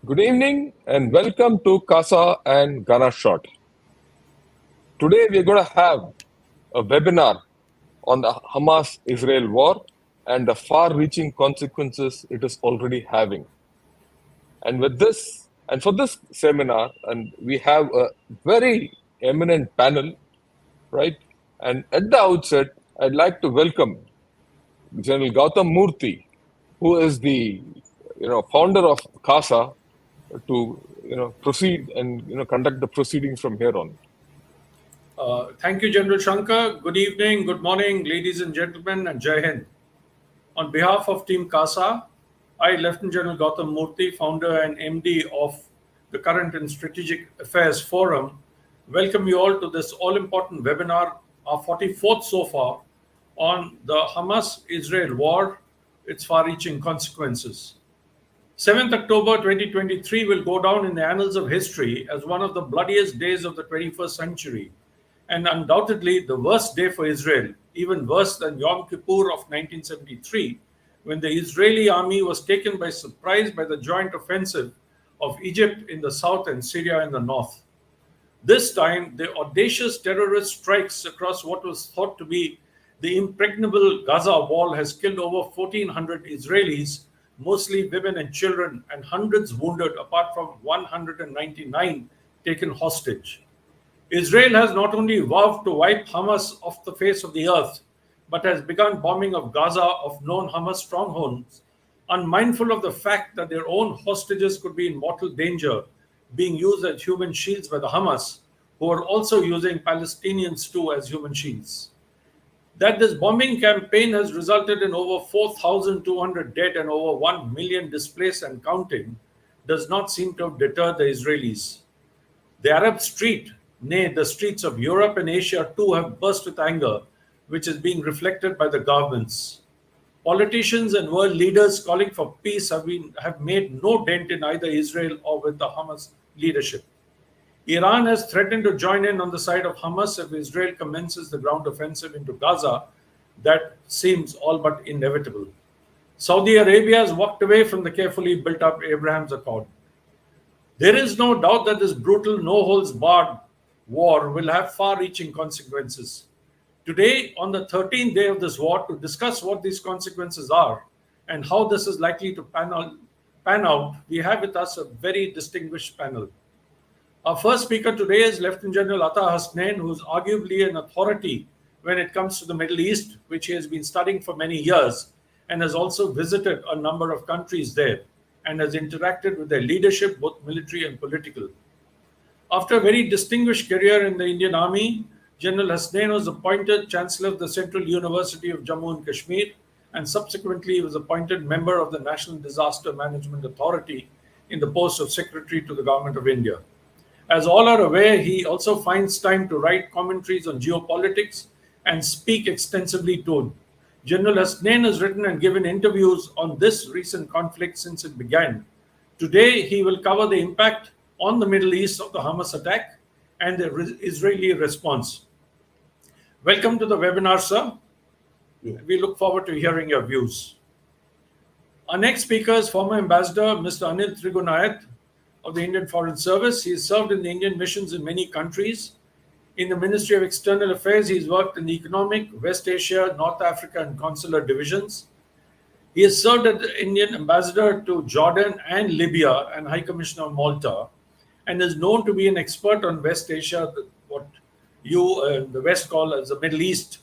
Good evening and welcome to Casa and Ghana Shot. Today we're going to have a webinar on the Hamas-Israel war and the far-reaching consequences it is already having. And for this seminar, and we have a very eminent panel, right? And at the outset, I'd like to welcome General Gautam Murthy, who is the founder of Casa, to proceed and conduct the proceedings from here on. Thank you, General Shankar. Good evening, good morning, ladies and gentlemen, and Jai Hind. On behalf of Team Casa, I, Lieutenant General Gautam Murthy, founder and MD of the Current and Strategic Affairs Forum, welcome you all to this all-important webinar, our 44th so far, on the Hamas-Israel war, its far-reaching consequences. 7th October 2023 will go down in the annals of history as one of the bloodiest days of the 21st century, and undoubtedly the worst day for Israel, even worse than Yom Kippur of 1973, when the Israeli army was taken by surprise by the joint offensive of Egypt in the south and Syria in the north. This time, the audacious terrorist strikes across what was thought to be the impregnable Gaza wall has killed over 1,400 Israelis, mostly women and children, and hundreds wounded, apart from 199 taken hostage. Israel has not only vowed to wipe Hamas off the face of the earth, but has begun bombing of Gaza of known Hamas strongholds, unmindful of the fact that their own hostages could be in mortal danger, being used as human shields by the Hamas, who are also using Palestinians too as human shields. That this bombing campaign has resulted in over 4,200 dead and over 1 million displaced and counting does not seem to have deterred the Israelis. The Arab street, nay, the streets of Europe and Asia too, have burst with anger, which is being reflected by the governments. Politicians and world leaders calling for peace have made no dent in either Israel or with the Hamas leadership. Iran has threatened to join in on the side of Hamas if Israel commences the ground offensive into Gaza. That seems all but inevitable. Saudi Arabia has walked away from the carefully built up Abraham's Accord. There is no doubt that this brutal, no holds barred war will have far reaching consequences. Today, on the 13th day of this war, to discuss what these consequences are and how this is likely to pan out, we have with us a very distinguished panel. Our first speaker today is Lieutenant General Atta Hasnain, who is arguably an authority when it comes to the Middle East, which he has been studying for many years and has also visited a number of countries there and has interacted with their leadership, both military and political. After a very distinguished career in the Indian Army, General Hasnain was appointed Chancellor of the Central University of Jammu and Kashmir, and subsequently he was appointed member of the National Disaster Management Authority in the post of Secretary to the Government of India. As all are aware, he also finds time to write commentaries on geopolitics and speak extensively to. General Hasnain has written and given interviews on this recent conflict since it began. Today, he will cover the impact on the Middle East of the Hamas attack and the Israeli response. Welcome to the webinar, sir. We look forward to hearing your views. Our next speaker is former Ambassador Mr. Anil Trigunayat of the Indian Foreign Service. He has served in the Indian missions in many countries. In the Ministry of External Affairs, he's worked in the Economic, West Asia, North Africa, and Consular divisions. He has served as the Indian Ambassador to Jordan and Libya and High Commissioner of Malta, and is known to be an expert on West Asia, what you in the West call as the Middle East.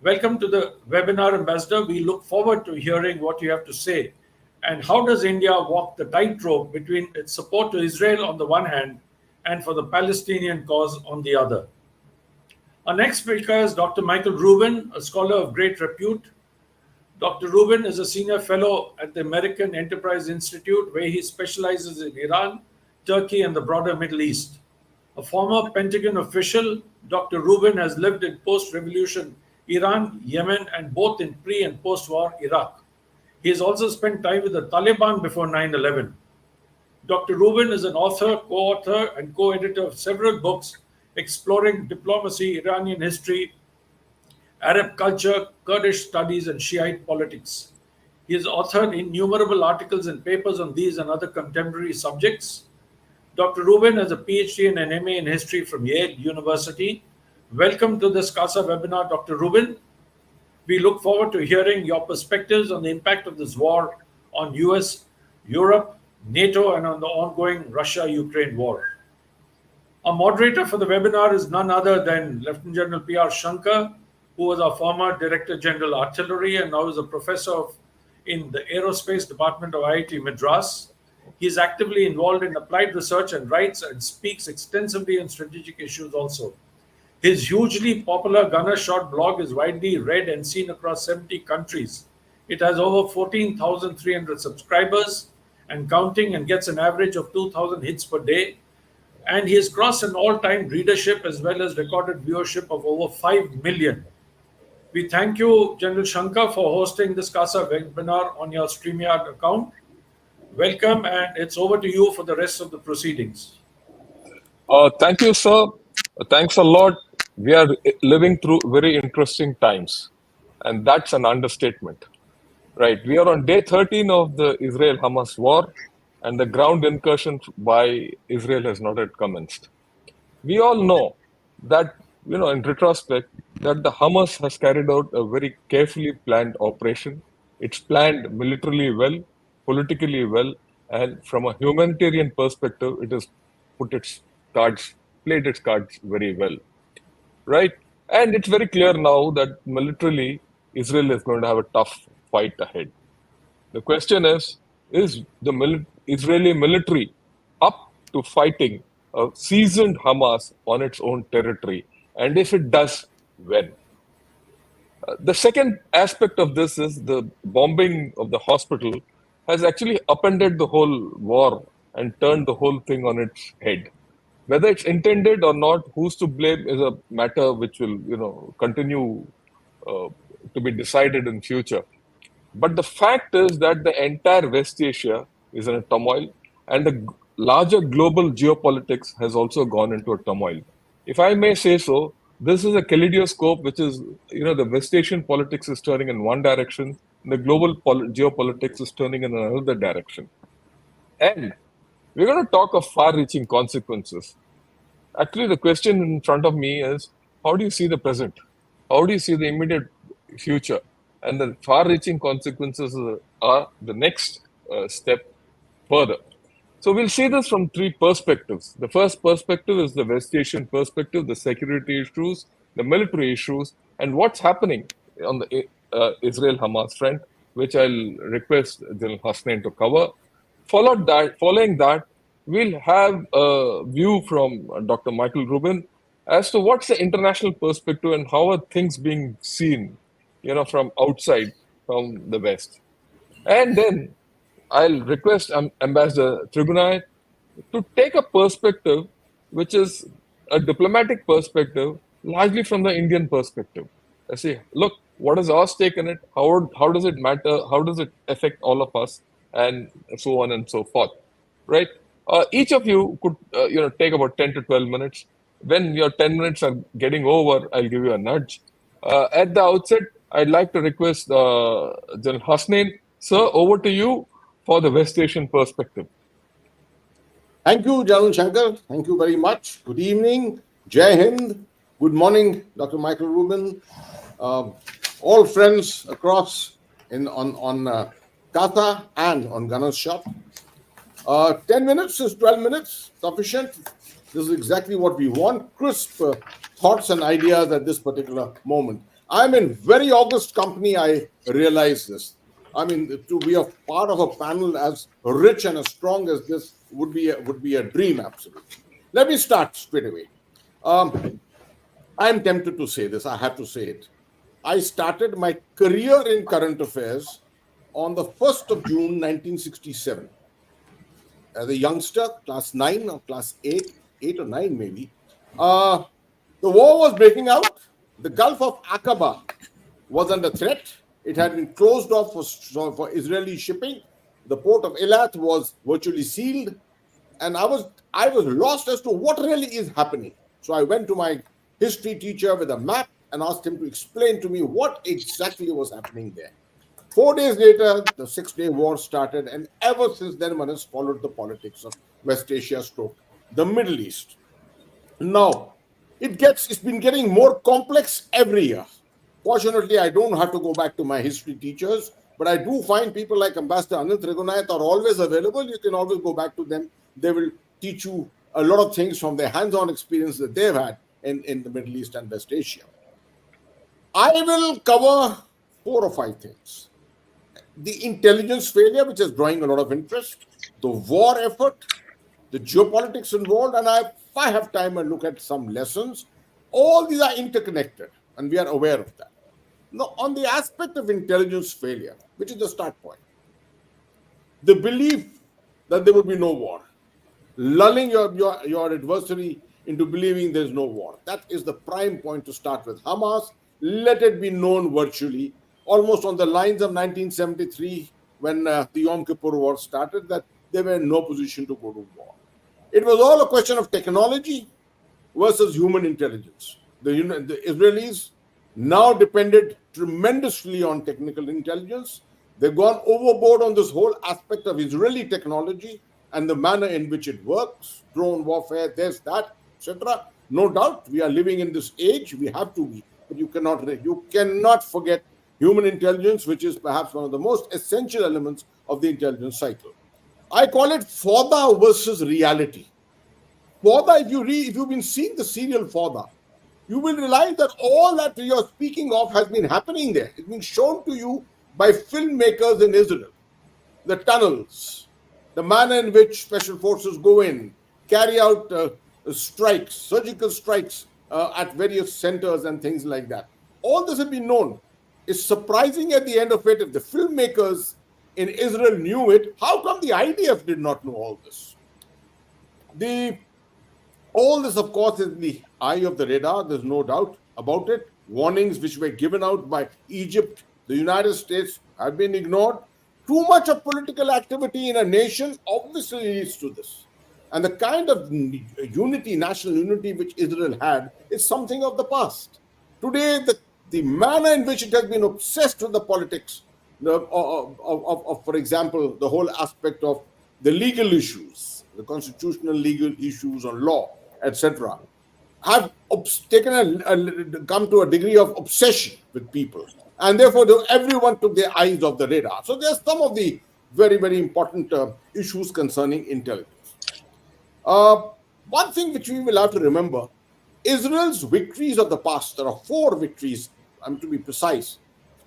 Welcome to the webinar, Ambassador. We look forward to hearing what you have to say. And how does India walk the tightrope between its support to Israel on the one hand and for the Palestinian cause on the other? Our next speaker is Dr. Michael Rubin, a scholar of great repute. Dr. Rubin is a senior fellow at the American Enterprise Institute, where he specializes in Iran, Turkey, and the broader Middle East. A former Pentagon official, Dr. Rubin has lived in post-revolution Iran, Yemen, and both in pre- and post-war Iraq. He has also spent time with the Taliban before 9/11. Dr. Rubin is an author, co-author, and co-editor of several books exploring diplomacy, Iranian history, Arab culture, Kurdish studies, and Shiite politics. He has authored innumerable articles and papers on these and other contemporary subjects. Dr. Rubin has a PhD and an MA in history from Yale University. Welcome to this CASA webinar, Dr. Rubin. We look forward to hearing your perspectives on the impact of this war on US, Europe, NATO, and on the ongoing Russia-Ukraine war. Our moderator for the webinar is none other than Lieutenant General P.R. Shankar, who was our former Director General Artillery and now is a professor in the Aerospace Department of IIT Madras. He is actively involved in applied research and writes and speaks extensively on strategic issues also. His hugely popular Gunner Shot blog is widely read and seen across 70 countries. It has over 14,300 subscribers and counting, and gets an average of 2,000 hits per day. And he has crossed an all-time readership as well as recorded viewership of over 5 million. We thank you, General Shankar, for hosting this CASA webinar on your StreamYard account. Welcome, and it's over to you for the rest of the proceedings. Thank you, sir. Thanks a lot. We are living through very interesting times, and that's an understatement. Right. We are on day 13 of the Israel-Hamas war, and the ground incursion by Israel has not yet commenced. We all know that, in retrospect, that the Hamas has carried out a very carefully planned operation. It's planned militarily well, politically well, and from a humanitarian perspective, it has played its cards very well. Right? And it's very clear now that militarily, Israel is going to have a tough fight ahead. The question is the Israeli military up to fighting a seasoned Hamas on its own territory? And if it does, when? The second aspect of this is the bombing of the hospital has actually upended the whole war and turned the whole thing on its head. Whether it's intended or not, who's to blame is a matter which will, continue to be decided in future. But the fact is that the entire West Asia is in a turmoil, and the larger global geopolitics has also gone into a turmoil. If I may say so, this is a kaleidoscope, which is, the West Asian politics is turning in one direction, and the global geopolitics is turning in another direction. And we're going to talk of far-reaching consequences. Actually, the question in front of me is, how do you see the present? How do you see the immediate future? And the far-reaching consequences are the next step further. So we'll see this from three perspectives. The first perspective is the West Asian perspective, the security issues, the military issues, and what's happening on the Israel-Hamas front, which I'll request General Hasnain to cover. Following that, we'll have a view from Dr. Michael Rubin as to what's the international perspective and how are things being seen, from outside, from the West. And then I'll request Ambassador Trigunai to take a perspective which is a diplomatic perspective, largely from the Indian perspective. I say, look, what is our stake in it? How does it matter? How does it affect all of us? And so on and so forth, right? Each of you could, take about 10 to 12 minutes. When your 10 minutes are getting over, I'll give you a nudge. At the outset, I'd like to request General Hasnain. Sir, over to you for the West Asian perspective. Thank you, General Shankar. Thank you very much. Good evening. Jai Hind. Good morning, Dr. Michael Rubin. All friends across on Casa and on Gunner's Shop. 10 minutes is 12 minutes, sufficient. This is exactly what we want. Crisp thoughts and ideas at this particular moment. I'm in very august company, I realize this. I mean, to be a part of a panel as rich and as strong as this would be a dream, absolutely. Let me start straight away. I'm tempted to say this, I have to say it. I started my career in current affairs on the 1st of June, 1967. As a youngster, class 9 or class 8 or 9 maybe, the war was breaking out. The Gulf of Aqaba was under threat. It had been closed off for Israeli shipping. The port of Eilat was virtually sealed. And I was lost as to what really is happening. So I went to my history teacher with a map and asked him to explain to me what exactly was happening there. 4 days later, the Six-Day War started, and ever since then, one has followed the politics of West Asia stroke the Middle East. Now, it's been getting more complex every year. Fortunately, I don't have to go back to my history teachers, but I do find people like Ambassador Anil Trigunayat are always available. You can always go back to them. They will teach you a lot of things from their hands-on experience that they've had in the Middle East and West Asia. I will cover 4 or 5 things. The intelligence failure, which is drawing a lot of interest, the war effort, the geopolitics involved, and if I have time, I'll look at some lessons. All these are interconnected, and we are aware of that. Now, on the aspect of intelligence failure, which is the start point, the belief that there will be no war, lulling your adversary into believing there's no war. That is the prime point to start with. Hamas, let it be known virtually, almost on the lines of 1973, when the Yom Kippur War started, that they were in no position to go to war. It was all a question of technology versus human intelligence. The Israelis now depended tremendously on technical intelligence. They've gone overboard on this whole aspect of Israeli technology and the manner in which it works, drone warfare, there's that, etc. No doubt, we are living in this age. We have to be, but you cannot forget human intelligence, which is perhaps one of the most essential elements of the intelligence cycle. I call it fodder versus reality. Fodder, if you've been seeing the serial Fodder, you will realize that all that you're speaking of has been happening there. It's been shown to you by filmmakers in Israel. The tunnels, the manner in which special forces go in, carry out strikes, surgical strikes at various centers and things like that. All this has been known. It's surprising at the end of it, if the filmmakers in Israel knew it, how come the IDF did not know all this? All this, of course, is in the eye of the radar. There's no doubt about it. Warnings which were given out by Egypt, the United States, have been ignored. Too much of political activity in a nation obviously leads to this. And the kind of unity, national unity, which Israel had is something of the past. Today, the manner in which it has been obsessed with the politics of, for example, the whole aspect of the legal issues, the constitutional legal issues on law, etc., have come to a degree of obsession with people. And therefore, everyone took their eyes off the radar. So there's some of the very, very important issues concerning intelligence. One thing which we will have to remember, Israel's victories of the past, there are 4 victories, to be precise,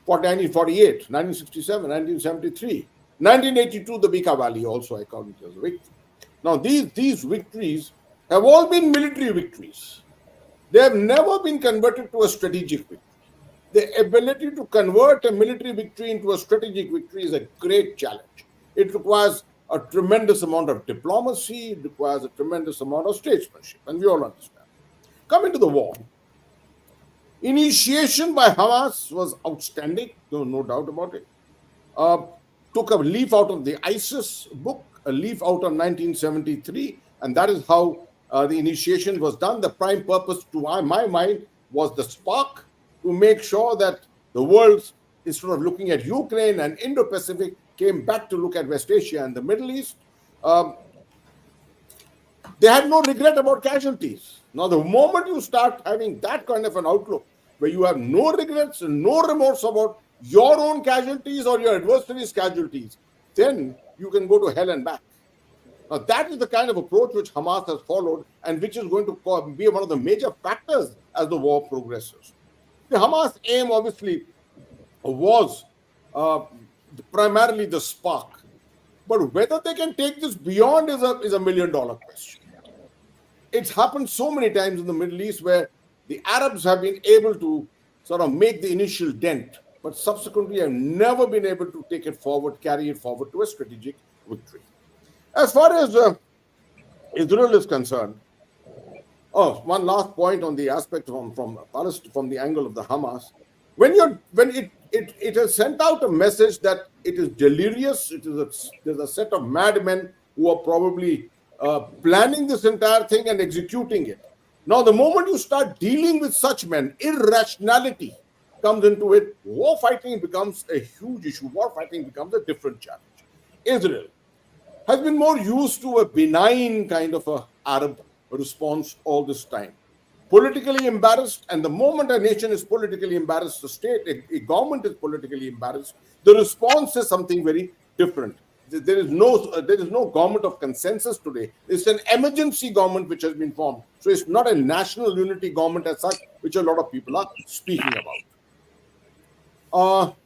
1948, 1967, 1973, 1982, the Bekaa Valley also I count it as a victory. Now, these victories have all been military victories. They have never been converted to a strategic victory. The ability to convert a military victory into a strategic victory is a great challenge. It requires a tremendous amount of diplomacy, it requires a tremendous amount of statesmanship, and we all understand. Coming to the war, initiation by Hamas was outstanding, no doubt about it. Took a leaf out of the ISIS book, a leaf out of 1973, and that is how the initiation was done. The prime purpose, to my mind, was the spark to make sure that the world, instead of looking at Ukraine and Indo-Pacific, came back to look at West Asia and the Middle East. They had no regret about casualties. Now, the moment you start having that kind of an outlook, where you have no regrets and no remorse about your own casualties or your adversary's casualties, then you can go to hell and back. Now, that is the kind of approach which Hamas has followed and which is going to be one of the major factors as the war progresses. The Hamas aim, obviously, was primarily the spark. But whether they can take this beyond is a $1 million question. It's happened so many times in the Middle East where the Arabs have been able to sort of make the initial dent, but subsequently have never been able to take it forward, carry it forward to a strategic victory. As far as Israel is concerned, one last point on the aspect from the angle of the Hamas. When it has sent out a message that it is delirious, there's a set of madmen who are probably planning this entire thing and executing it. Now, the moment you start dealing with such men, irrationality comes into it, war fighting becomes a huge issue. War fighting becomes a different challenge. Israel has been more used to a benign kind of a Arab response all this time. Politically embarrassed, and the moment a nation is politically embarrassed, a government is politically embarrassed, the response is something very different. There is no government of consensus today. It's an emergency government which has been formed. So it's not a national unity government as such, which a lot of people are speaking about.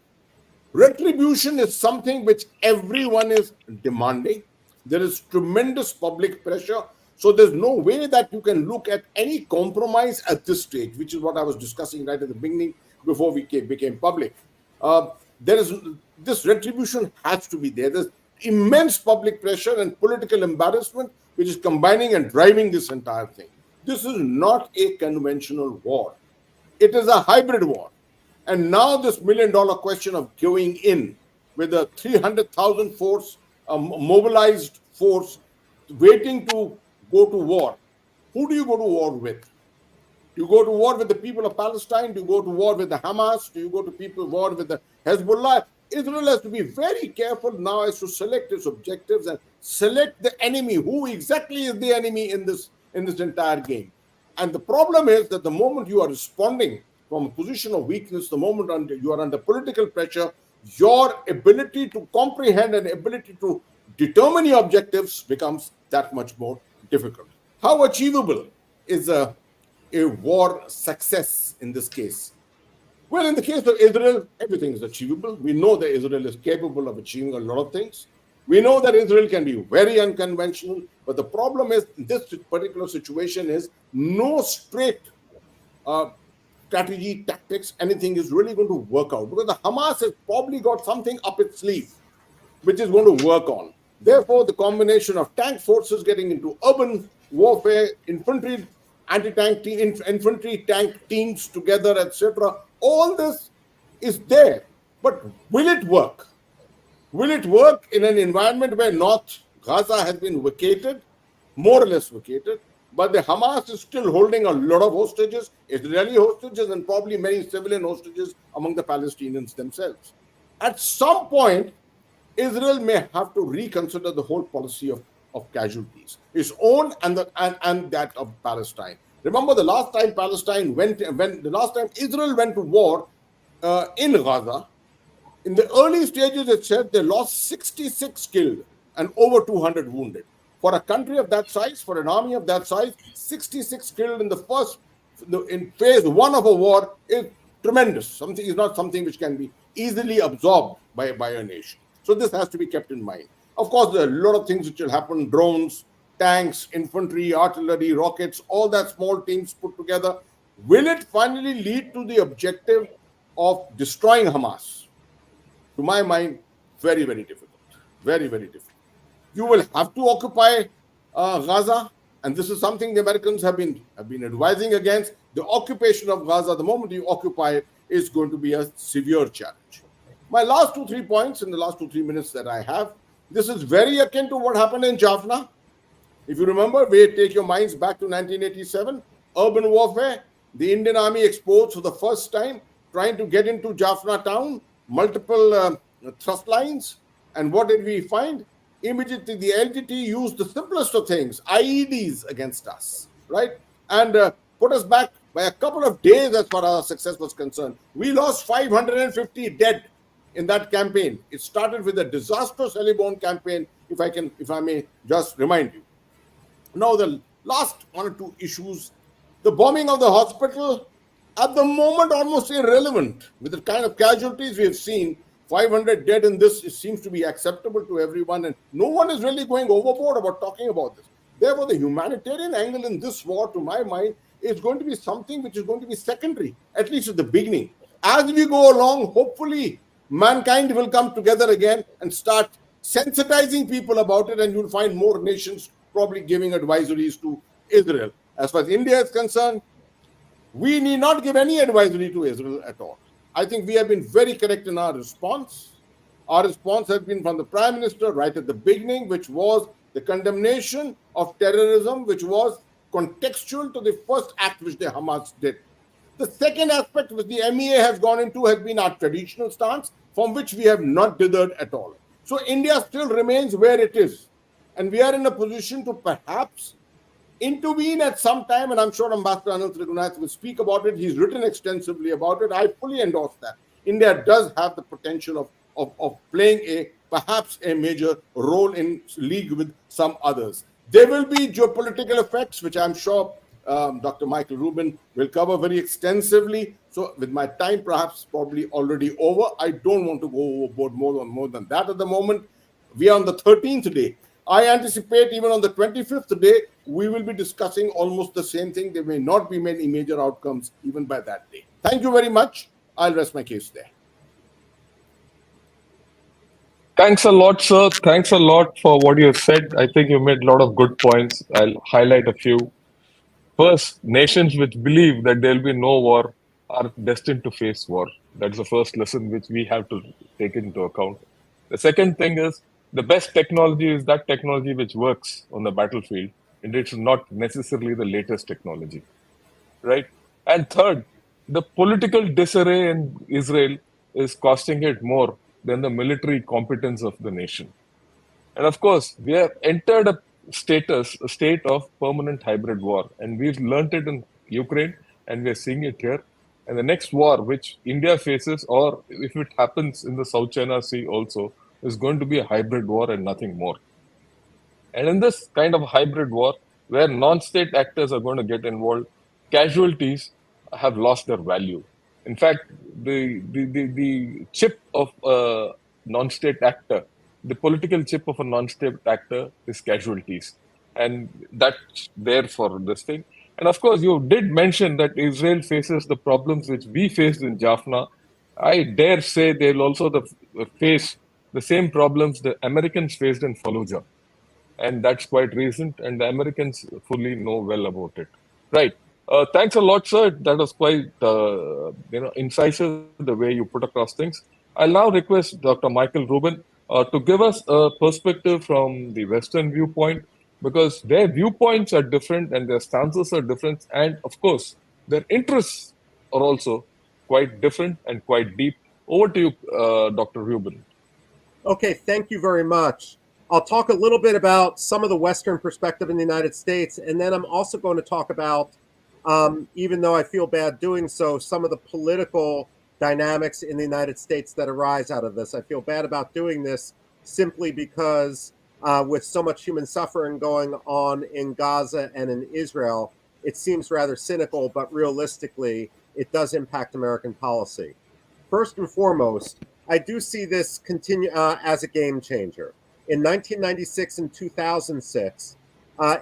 Retribution is something which everyone is demanding. There is tremendous public pressure. So there's no way that you can look at any compromise at this stage, which is what I was discussing right at the beginning before we became public. There is this retribution has to be there. There's immense public pressure and political embarrassment, which is combining and driving this entire thing. This is not a conventional war. It is a hybrid war. And now this million-dollar question of going in with a 300,000 force, mobilized force, waiting to go to war. Who do you go to war with? Do you go to war with the people of Palestine? Do you go to war with the Hamas? Do you go to war with the Hezbollah? Israel has to be very careful now as to select its objectives and select the enemy. Who exactly is the enemy in this entire game? And the problem is that the moment you are responding from a position of weakness, the moment you are under political pressure, your ability to comprehend and ability to determine your objectives becomes that much more difficult. How achievable is a war success in this case? Well, in the case of Israel, everything is achievable. We know that Israel is capable of achieving a lot of things. We know that Israel can be very unconventional, but the problem is, in this particular situation, is no straight strategy, tactics, anything is really going to work out, because the Hamas has probably got something up its sleeve which is going to work on. Therefore, the combination of tank forces getting into urban warfare, infantry, infantry tank teams together, etc., all this is there. But will it work? Will it work in an environment where North Gaza has been vacated, more or less vacated, but the Hamas is still holding a lot of hostages, Israeli hostages, and probably many civilian hostages among the Palestinians themselves? At some point, Israel may have to reconsider the whole policy of casualties, its own and that of Palestine. Remember, the last time Israel went to war in Gaza, in the early stages, it said they lost 66 killed and over 200 wounded. For a country of that size, for an army of that size, 66 killed in phase one of a war is tremendous. Is not something which can be easily absorbed by a nation. So this has to be kept in mind. Of course, there are a lot of things which will happen: drones, tanks, infantry, artillery, rockets, all that small teams put together. Will it finally lead to the objective of destroying Hamas? To my mind, very, very difficult. Very, very difficult. You will have to occupy Gaza, and this is something the Americans have been advising against. The occupation of Gaza, the moment you occupy it, is going to be a severe challenge. My last 2-3 points in the last 2-3 minutes that I have, this is very akin to what happened in Jaffna. If you remember, we take your minds back to 1987, urban warfare. The Indian Army exposed for the first time, trying to get into Jaffna town, multiple thrust lines. And what did we find? Immediately, the LTT used the simplest of things, IEDs, against us, right? And put us back by a couple of days as far as our success was concerned. We lost 550 dead in that campaign. It started with a disastrous heliborne campaign, if I may just remind you. Now, the last 1 or 2 issues, the bombing of the hospital, at the moment almost irrelevant. With the kind of casualties we have seen, 500 dead in this, it seems to be acceptable to everyone, and no one is really going overboard about talking about this. Therefore, the humanitarian angle in this war, to my mind, is going to be something which is going to be secondary, at least at the beginning. As we go along, hopefully, mankind will come together again and start sensitizing people about it, and you'll find more nations probably giving advisories to Israel. As far as India is concerned, we need not give any advisory to Israel at all. I think we have been very correct in our response. Our response has been from the Prime Minister right at the beginning, which was the condemnation of terrorism, which was contextual to the first act which the Hamas did. The second aspect which the MEA has gone into has been our traditional stance, from which we have not dithered at all. So India still remains where it is. And we are in a position to perhaps intervene at some time, and I'm sure Ambassador Anil Trigunath will speak about it. He's written extensively about it. I fully endorse that. India does have the potential of playing perhaps a major role in league with some others. There will be geopolitical effects, which I'm sure Dr. Michael Rubin will cover very extensively. So with my time perhaps probably already over, I don't want to go overboard more than that at the moment. We are on the 13th day. I anticipate even on the 25th day, we will be discussing almost the same thing. There may not be many major outcomes even by that day. Thank you very much. I'll rest my case there. Thanks a lot, sir. Thanks a lot for what you said. I think you made a lot of good points. I'll highlight a few. First, nations which believe that there will be no war are destined to face war. That's the first lesson which we have to take into account. The second thing is the best technology is that technology which works on the battlefield, and it's not necessarily the latest technology, right? And third, the political disarray in Israel is costing it more than the military competence of the nation. And of course, we have entered a state of permanent hybrid war. And we've learnt it in Ukraine and we're seeing it here. And the next war, which India faces, or if it happens in the South China Sea also, is going to be a hybrid war and nothing more. And in this kind of hybrid war, where non-state actors are going to get involved, casualties have lost their value. In fact, the chip of a non-state actor, the political chip of a non-state actor is casualties. And that's there for this thing. And of course, you did mention that Israel faces the problems which we faced in Jaffna. I dare say they'll also face the same problems the Americans faced in Fallujah, and that's quite recent, and the Americans fully know well about it. Right. Thanks a lot, sir. That was quite incisive the way you put across things. I'll now request Dr. Michael Rubin to give us a perspective from the Western viewpoint, because their viewpoints are different and their stances are different, and of course, their interests are also quite different and quite deep. Over to you, Dr. Rubin. Okay, thank you very much. I'll talk a little bit about some of the Western perspective in the United States, and then I'm also going to talk about, even though I feel bad doing so, some of the political dynamics in the United States that arise out of this. I feel bad about doing this simply because with so much human suffering going on in Gaza and in Israel, it seems rather cynical, but realistically, it does impact American policy. First and foremost, I do see this continue as a game changer. In 1996 and 2006,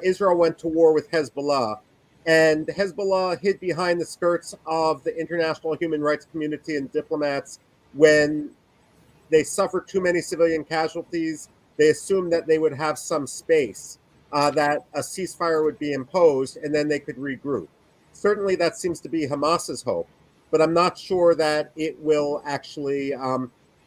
Israel went to war with Hezbollah, and Hezbollah hid behind the skirts of the international human rights community and diplomats. When they suffered too many civilian casualties, they assumed that they would have some space, that a ceasefire would be imposed, and then they could regroup. Certainly that seems to be Hamas's hope, but I'm not sure that it will actually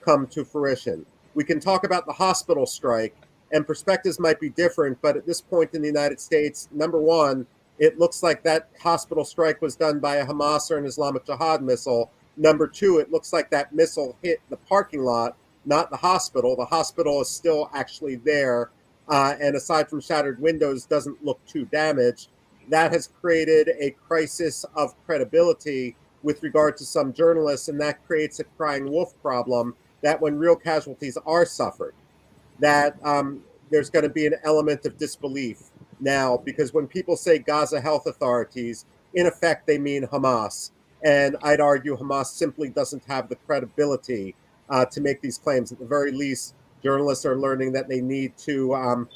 come to fruition. We can talk about the hospital strike, and perspectives might be different, but at this point in the United States, number one, it looks like that hospital strike was done by a Hamas or an Islamic Jihad missile. Number two, it looks like that missile hit the parking lot, not the hospital. The hospital is still actually there, and aside from shattered windows, doesn't look too damaged. That has created a crisis of credibility with regard to some journalists, and that creates a crying wolf problem, that when real casualties are suffered, that there's going to be an element of disbelief now, because when people say Gaza health authorities, in effect, they mean Hamas. And I'd argue Hamas simply doesn't have the credibility to make these claims. At the very least, journalists are learning that they need to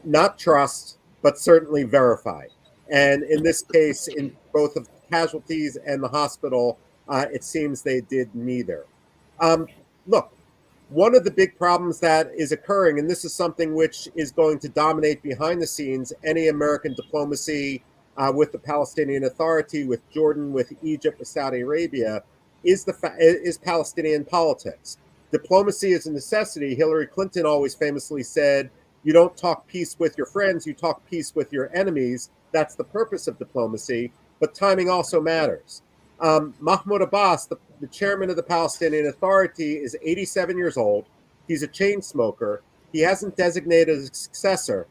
not trust, but certainly verify. And in this case, in both of casualties and the hospital, it seems they did neither. Look, one of the big problems that is occurring, and this is something which is going to dominate behind the scenes any American diplomacy with the Palestinian Authority, with Jordan, with Egypt, with Saudi Arabia, is Palestinian politics. Diplomacy is a necessity. Hillary Clinton always famously said, you don't talk peace with your friends, you talk peace with your enemies. That's the purpose of diplomacy, but timing also matters. Mahmoud Abbas, the chairman of the Palestinian Authority, is 87 years old. He's a chain smoker. He hasn't designated a successor.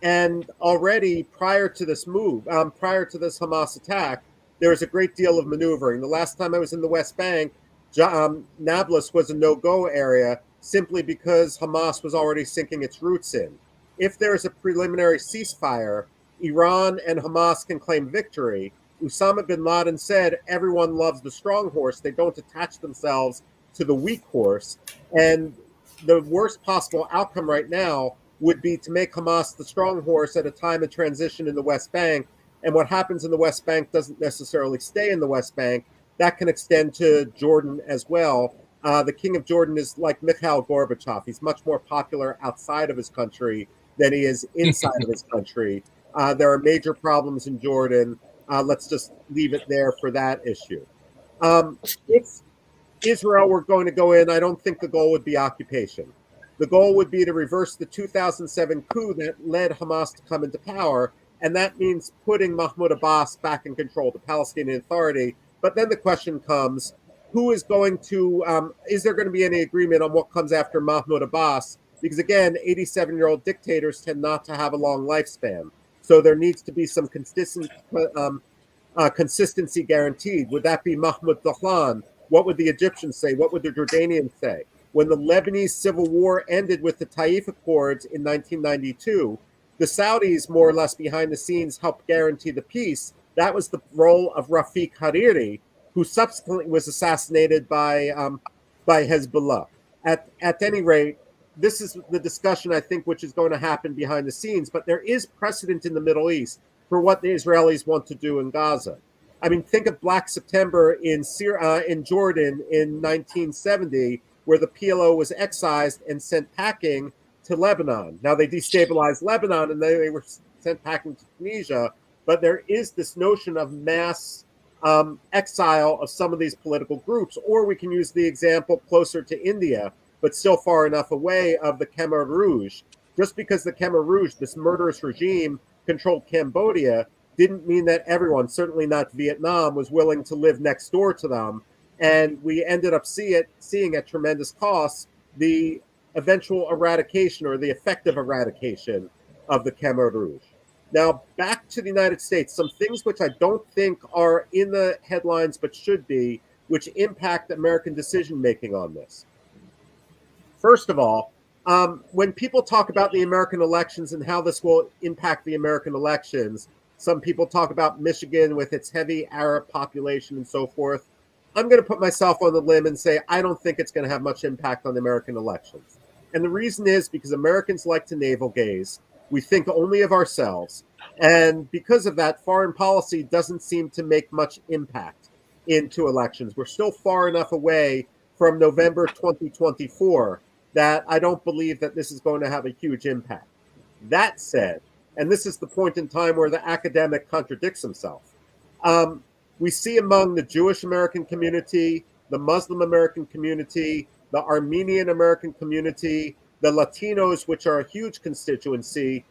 And already prior to this move, prior to this Hamas attack, there was a great deal of maneuvering. The last time I was in the West Bank, Nablus was a no-go area simply because Hamas was already sinking its roots in. If there is a preliminary ceasefire, Iran and Hamas can claim victory. Osama bin Laden said everyone loves the strong horse. They don't attach themselves to the weak horse. And the worst possible outcome right now would be to make Hamas the strong horse at a time of transition in the West Bank. And what happens in the West Bank doesn't necessarily stay in the West Bank. That can extend to Jordan as well. The king of Jordan is like Mikhail Gorbachev. He's much more popular outside of his country than he is inside of his country. There are major problems in Jordan. Let's just leave it there for that issue. If Israel were going to go in, I don't think the goal would be occupation. The goal would be to reverse the 2007 coup that led Hamas to come into power, and that means putting Mahmoud Abbas back in control, the Palestinian Authority. But then the question comes, who is going to, is there going to be any agreement on what comes after Mahmoud Abbas? Because again, 87-year-old dictators tend not to have a long lifespan. So there needs to be some consistency guaranteed. Would that be Mahmoud Dahlan? What would the Egyptians say? What would the Jordanians say? When the Lebanese civil war ended with the Taif Accords in 1992, the Saudis, more or less behind the scenes, helped guarantee the peace. That was the role of Rafiq Hariri, who subsequently was assassinated by Hezbollah. At any rate, this is the discussion, I think, which is going to happen behind the scenes. But there is precedent in the Middle East for what the Israelis want to do in Gaza. I mean, think of Black September in Jordan in 1970, where the PLO was excised and sent packing to Lebanon. Now, they destabilized Lebanon and they were sent packing to Tunisia. But there is this notion of mass exile of some of these political groups. Or we can use the example closer to India, but still far enough away, of the Khmer Rouge. Just because the Khmer Rouge, this murderous regime, controlled Cambodia, didn't mean that everyone, certainly not Vietnam, was willing to live next door to them. And we ended up seeing at tremendous cost the eventual eradication or the effective eradication of the Khmer Rouge. Now, back to the United States, some things which I don't think are in the headlines but should be, which impact American decision-making on this. First of all, when people talk about the American elections and how this will impact the American elections, some people talk about Michigan with its heavy Arab population and so forth. I'm going to put myself on the limb and say I don't think it's going to have much impact on the American elections. And the reason is because Americans like to navel gaze. We think only of ourselves. And because of that, foreign policy doesn't seem to make much impact into elections. We're still far enough away from November 2024 that I don't believe that this is going to have a huge impact. That said, and this is the point in time where the academic contradicts himself, we see among the Jewish American community, the Muslim American community, the Armenian American community, the Latinos, which are a huge constituency,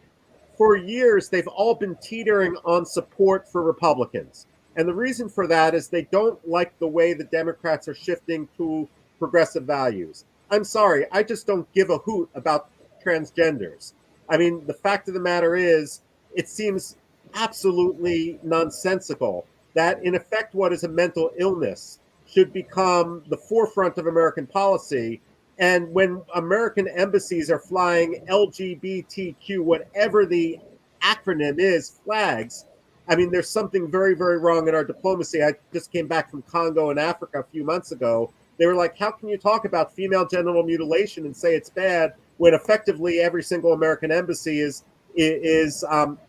for years they've all been teetering on support for Republicans. And the reason for that is they don't like the way the Democrats are shifting to progressive values. I'm sorry, I just don't give a hoot about transgenders. I mean, the fact of the matter is, it seems absolutely nonsensical that, in effect, what is a mental illness should become the forefront of American policy. And when American embassies are flying LGBTQ, whatever the acronym is, flags, I mean, there's something very, very wrong in our diplomacy. I just came back from Congo and Africa a few months ago. They were like, how can you talk about female genital mutilation and say it's bad when effectively every single American embassy is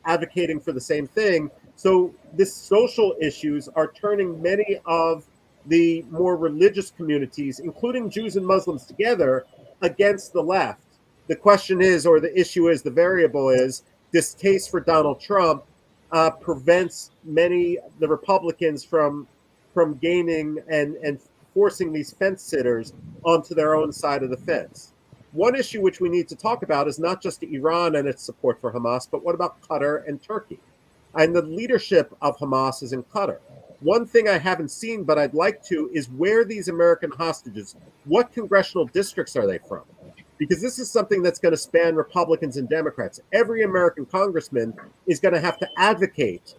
advocating for the same thing? So these social issues are turning many of the more religious communities, including Jews and Muslims together, against the left. The question is, or the issue is, the variable is, distaste for Donald Trump prevents the Republicans from gaining and forcing these fence sitters onto their own side of the fence. One issue which we need to talk about is not just Iran and its support for Hamas, but what about Qatar and Turkey? And the leadership of Hamas is in Qatar. One thing I haven't seen, but I'd like to, is where these American hostages, what congressional districts are they from? Because this is something that's going to span Republicans and Democrats. Every American congressman is going to have to advocate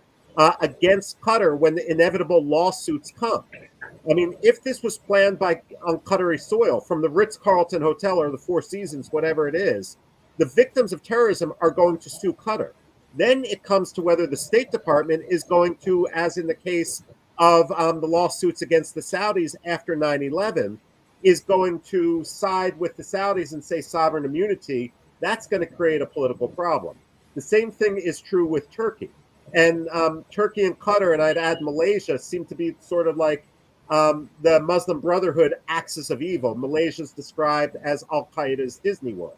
against Qatar when the inevitable lawsuits come. I mean, if this was planned on Qatari soil from the Ritz-Carlton Hotel or the Four Seasons, whatever it is, the victims of terrorism are going to sue Qatar. Then it comes to whether the State Department is going to, as in the case of the lawsuits against the Saudis after 9/11, is going to side with the Saudis and say sovereign immunity. That's going to create a political problem. The same thing is true with Turkey. And Turkey and Qatar, and I'd add Malaysia, seem to be sort of like the Muslim Brotherhood axis of evil. Malaysia is described as Al-Qaeda's Disney World.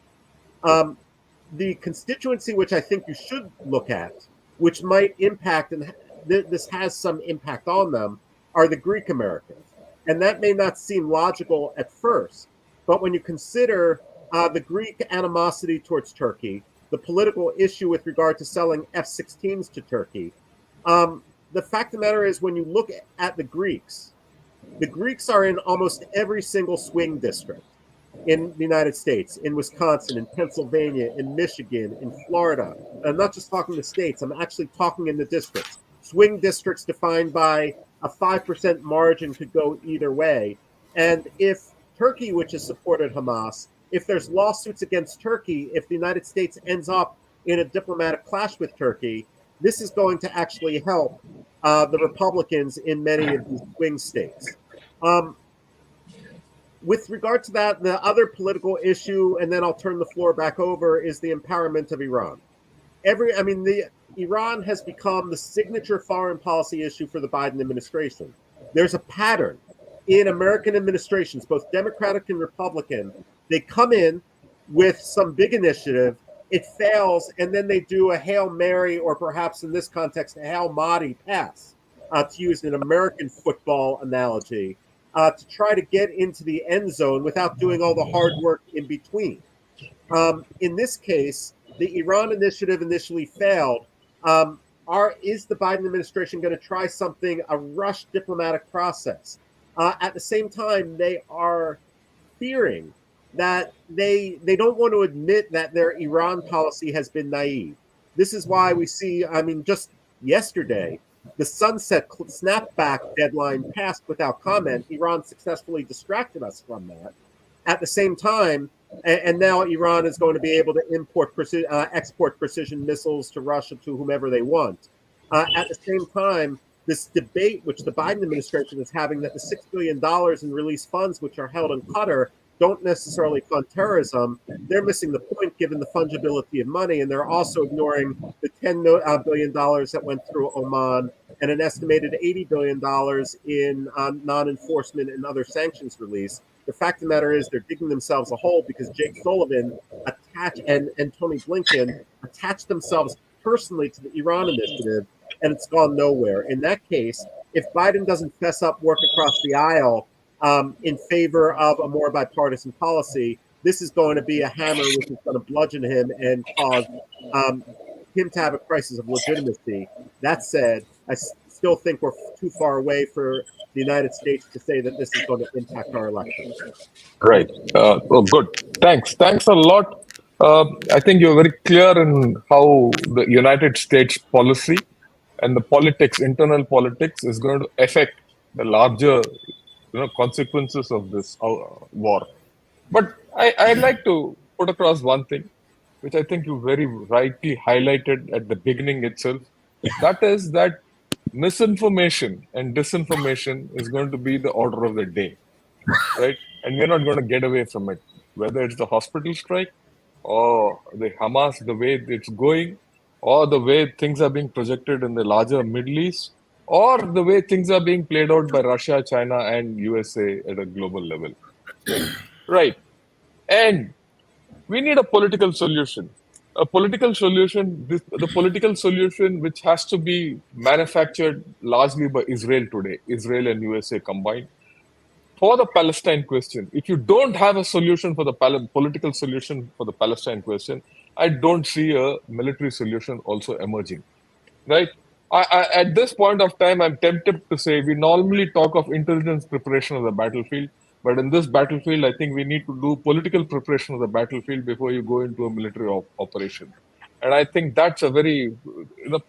The constituency which I think you should look at, which might impact, and this has some impact on them, are the Greek Americans. And that may not seem logical at first, but when you consider the Greek animosity towards Turkey, the political issue with regard to selling F-16s to Turkey, the fact of the matter is when you look at the Greeks are in almost every single swing district in the United States, in Wisconsin, in Pennsylvania, in Michigan, in Florida. And I'm not just talking the states, I'm actually talking in the districts. Swing districts defined by a 5% margin could go either way. And if Turkey, which has supported Hamas, if there's lawsuits against Turkey, if the United States ends up in a diplomatic clash with Turkey, this is going to actually help the Republicans in many of these swing states. With regard to that, the other political issue, and then I'll turn the floor back over, is the empowerment of Iran. Iran has become the signature foreign policy issue for the Biden administration. There's a pattern in American administrations, both Democratic and Republican. They come in with some big initiative, it fails, and then they do a Hail Mary, or perhaps in this context, a Hail Mahdi pass, to use an American football analogy, to try to get into the end zone without doing all the hard work in between. In this case, the Iran initiative initially failed. Is the Biden administration going to try something, a rushed diplomatic process? At the same time, they are fearing that they don't want to admit that their Iran policy has been naive. This is why we see, just yesterday, the sunset snapback deadline passed without comment. Iran successfully distracted us from that. At the same time, and now Iran is going to be able to export precision missiles to Russia, to whomever they want. At the same time, this debate, which the Biden administration is having, that the $6 billion in release funds, which are held in Qatar, don't necessarily fund terrorism, they're missing the point given the fungibility of money, and they're also ignoring the $10 billion that went through Oman and an estimated $80 billion in non-enforcement and other sanctions release. The fact of the matter is they're digging themselves a hole because Jake Sullivan and Tony Blinken attached themselves personally to the Iran initiative, and it's gone nowhere. In that case, if Biden doesn't fess up, work across the aisle in favor of a more bipartisan policy, this is going to be a hammer which is going to bludgeon him and cause him to have a crisis of legitimacy. That said, I still think we're too far away for the United States to say that this is going to impact our election. Right. Good. Thanks a lot. I think you're very clear in how the United States policy and the politics, internal politics, is going to affect the larger, consequences of this war. But I'd like to put across one thing, which I think you very rightly highlighted at the beginning itself. That is that misinformation and disinformation is going to be the order of the day, right? And we're not going to get away from it, whether it's the hospital strike or the Hamas, the way it's going, or the way things are being projected in the larger Middle East, or the way things are being played out by Russia, China, and USA at a global level. Right. And we need a political solution. The political solution which has to be manufactured largely by Israel today, Israel and USA combined, for the Palestine question. If you don't have a solution for the political solution for the Palestine question, I don't see a military solution also emerging, right? At this point of time, I'm tempted to say we normally talk of intelligence preparation of the battlefield, but in this battlefield, I think we need to do political preparation of the battlefield before you go into a military operation. And I think that's a very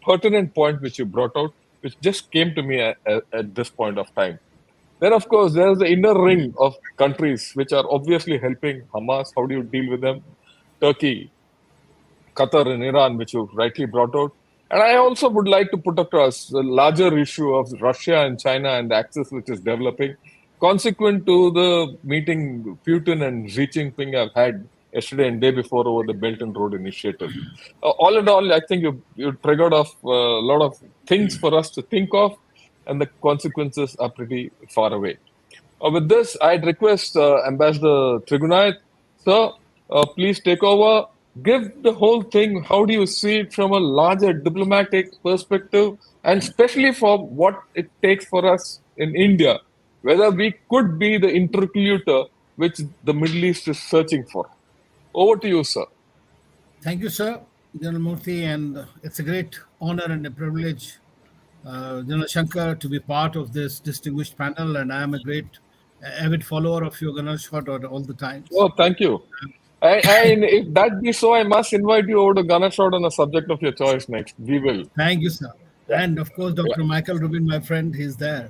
pertinent point which you brought out, which just came to me at this point of time. Then, of course, there's the inner ring of countries which are obviously helping Hamas. How do you deal with them? Turkey, Qatar, and Iran, which you rightly brought out. And I also would like to put across the larger issue of Russia and China and the axis which is developing, consequent to the meeting Putin and Xi Jinping have had yesterday and day before over the Belt and Road Initiative. All in all, I think you triggered off a lot of things for us to think of, and the consequences are pretty far away. With this, I'd request Ambassador Trigunayat, sir, please take over. Give the whole thing, how do you see it from a larger diplomatic perspective, and especially for what it takes for us in India, whether we could be the interlocutor which the Middle East is searching for. Over to you, sir. Thank you, sir, General Murthy, and it's a great honor and a privilege, General Shankar, to be part of this distinguished panel, and I am a great avid follower of your Gunnar Shot all the time. Oh, thank you. And if that be so, I must invite you over to Gunner Shot on a subject of your choice next. We will. Thank you, sir. And of course, Dr. Michael Rubin, my friend, he's there.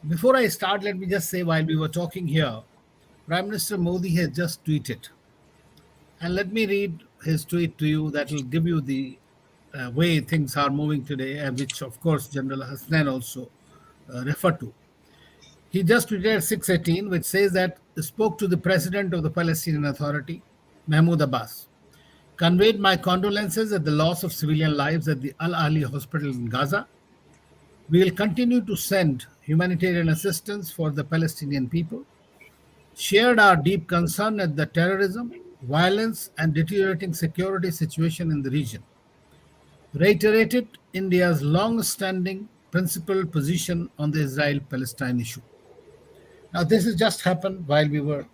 Before I start, let me just say, while we were talking here, Prime Minister Modi has just tweeted. And let me read his tweet to you. That will give you the way things are moving today, and which, of course, General Hasnan also referred to. He just tweeted at 6:18, which says that spoke to the President of the Palestinian Authority, Mahmoud Abbas, conveyed my condolences at the loss of civilian lives at the Al Ahli Hospital in Gaza. We will continue to send humanitarian assistance for the Palestinian people. Shared our deep concern at the terrorism, violence, and deteriorating security situation in the region. Reiterated India's long-standing principled position on the Israel-Palestine issue. Now, this has just happened while we were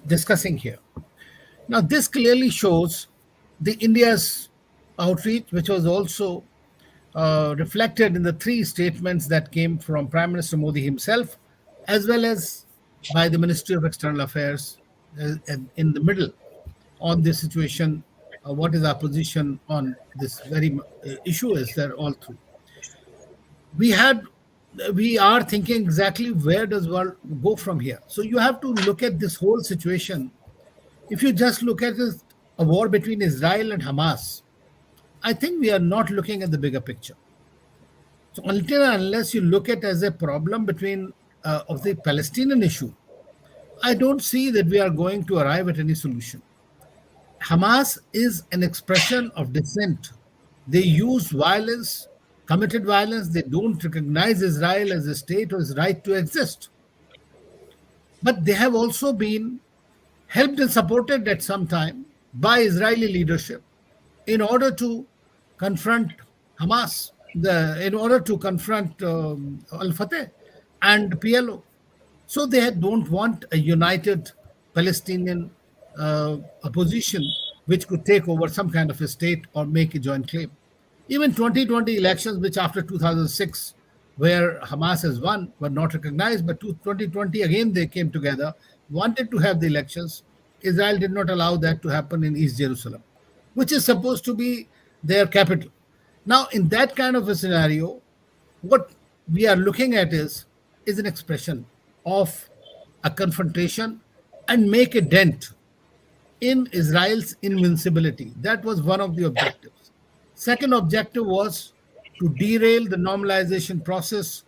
discussing here. Now, this clearly shows the India's outreach, which was also reflected in the three statements that came from Prime Minister Modi himself, as well as by the Ministry of External Affairs in the middle on this situation. What is our position on this very issue is there all through. We are thinking exactly where does world go from here. So you have to look at this whole situation. If you just look at this, a war between Israel and Hamas, I think we are not looking at the bigger picture. So until and unless you look at it as a problem between of the Palestinian issue, I don't see that we are going to arrive at any solution. Hamas is an expression of dissent. They use violence, committed violence. They don't recognize Israel as a state or its right to exist. But they have also been helped and supported at some time by Israeli leadership in order to confront Hamas, in order to confront Al-Fateh and PLO. So they don't want a united Palestinian opposition which could take over some kind of a state or make a joint claim. Even 2020 elections, which after 2006, where Hamas has won, were not recognized, but 2020 again they came together, wanted to have the elections. Israel did not allow that to happen in East Jerusalem, which is supposed to be their capital. Now, in that kind of a scenario, what we are looking at is an expression of a confrontation and make a dent in Israel's invincibility. That was one of the objectives. Second objective was to derail the normalization process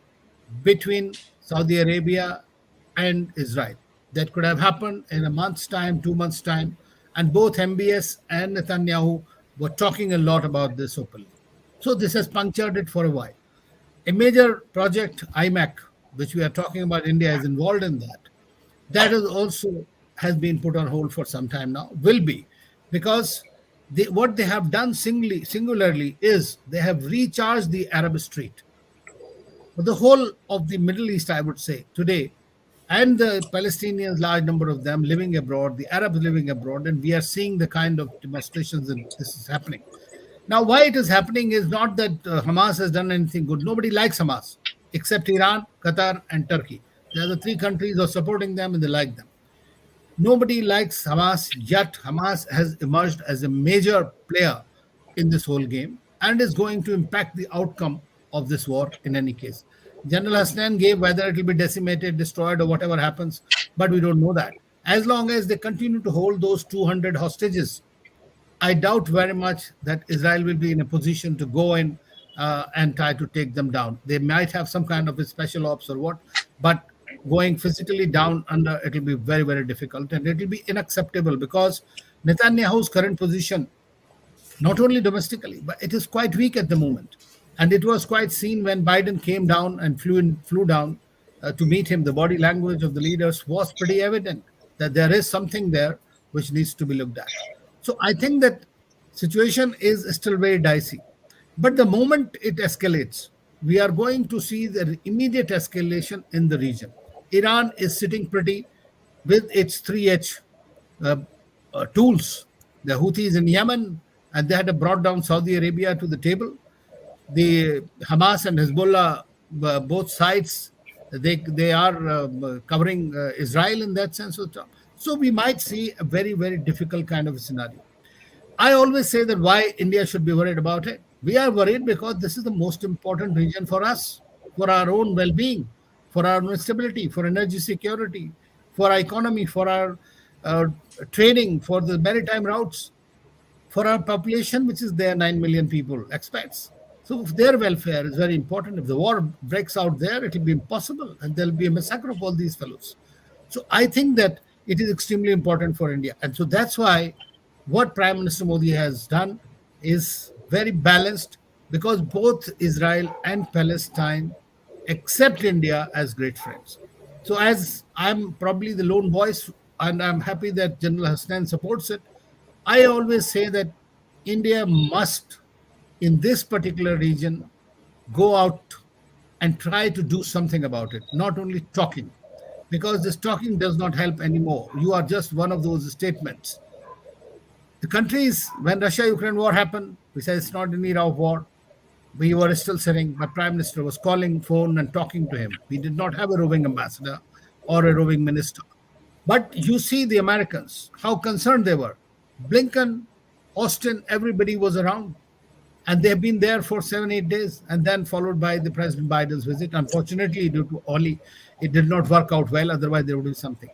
between Saudi Arabia and Israel. That could have happened in a month's time, 2 months' time, and both MBS and Netanyahu were talking a lot about this openly. So this has punctured it for a while. A major project, IMAC, which we are talking about, India is involved in that. That is also has been put on hold for some time now, will be, because what they have done singularly is they have recharged the Arab Street. For the whole of the Middle East, I would say, today, and the Palestinians, large number of them living abroad, the Arabs living abroad, and we are seeing the kind of demonstrations that this is happening. Now, why it is happening is not that Hamas has done anything good. Nobody likes Hamas except Iran, Qatar, and Turkey. They are the three countries who are supporting them and they like them. Nobody likes Hamas, yet Hamas has emerged as a major player in this whole game and is going to impact the outcome of this war in any case. General Hasnan gave whether it will be decimated, destroyed, or whatever happens, but we don't know that. As long as they continue to hold those 200 hostages, I doubt very much that Israel will be in a position to go in and try to take them down. They might have some kind of a special ops or what, but going physically down under it will be very, very difficult and it will be unacceptable because Netanyahu's current position, not only domestically, but it is quite weak at the moment. And it was quite seen when Biden came down and flew down to meet him. The body language of the leaders was pretty evident that there is something there which needs to be looked at. So I think that situation is still very dicey. But the moment it escalates, we are going to see the immediate escalation in the region. Iran is sitting pretty with its 3H tools. The Houthis in Yemen, and they had brought down Saudi Arabia to the table. The Hamas and Hezbollah, both sides, they are covering Israel in that sense. So we might see a very, very difficult kind of a scenario. I always say that why India should be worried about it. We are worried because this is the most important region for us, for our own well-being, for our own stability, for energy security, for our economy, for our trading, for the maritime routes, for our population, which is there, 9 million people, expats. So their welfare is very important. If the war breaks out there, it will be impossible and there will be a massacre of all these fellows. So I think that it is extremely important for India. And so that's why what Prime Minister Modi has done is very balanced because both Israel and Palestine accept India as great friends. So as I'm probably the lone voice and I'm happy that General Hasnan supports it, I always say that India must, in this particular region, go out and try to do something about it, not only talking, because this talking does not help anymore. You are just one of those statements. The countries, when Russia-Ukraine war happened, we said it's not an era of war. We were still sitting. My prime minister was calling phone and talking to him. We did not have a roving ambassador or a roving minister. But you see the Americans, how concerned they were. Blinken, Austin, everybody was around. And they have been there for 7-8 days and then followed by the President Biden's visit. Unfortunately, due to Oli, it did not work out well. Otherwise, there would be something.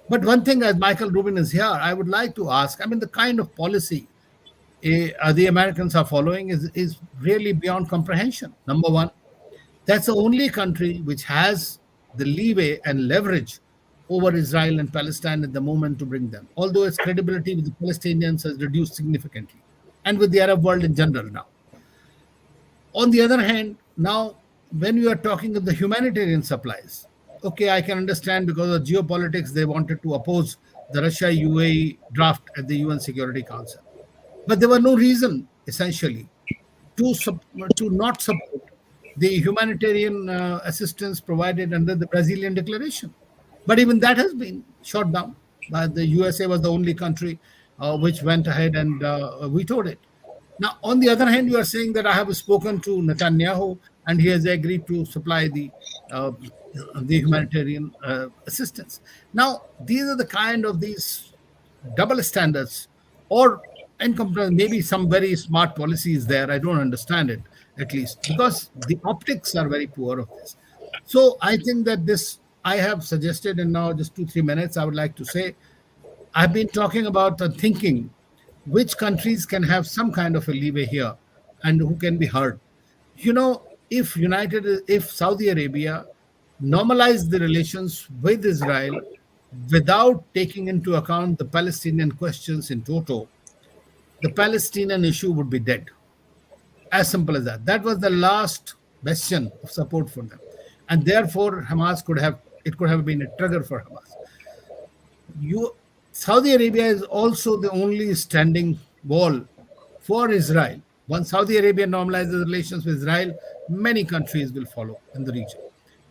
But one thing, as Michael Rubin is here, I would like to ask, I mean, the kind of policy the Americans are following is really beyond comprehension. Number one, that's the only country which has the leeway and leverage over Israel and Palestine at the moment to bring them, although its credibility with the Palestinians has reduced significantly and with the Arab world in general now. On the other hand, now, when we are talking of the humanitarian supplies, okay, I can understand because of geopolitics, they wanted to oppose the Russia-UAE draft at the UN Security Council. But there was no reason, essentially, to not support the humanitarian assistance provided under the Brazilian Declaration. But even that has been shot down. The USA was the only country which went ahead and vetoed it. Now, on the other hand, you are saying that I have spoken to Netanyahu and he has agreed to supply the humanitarian assistance. Now, these are the kind of these double standards or maybe some very smart policies there. I don't understand it, at least, because the optics are very poor of this. So I think that this, I have suggested, and now just 2-3 minutes, I would like to say, I've been talking about thinking which countries can have some kind of a leeway here and who can be heard. You know, if Saudi Arabia normalized the relations with Israel without taking into account the Palestinian questions in toto, the Palestinian issue would be dead. As simple as that. That was the last bastion of support for them. And therefore, Hamas could have been a trigger for Hamas. Saudi Arabia is also the only standing wall for Israel. Once Saudi Arabia normalizes relations with Israel, many countries will follow in the region.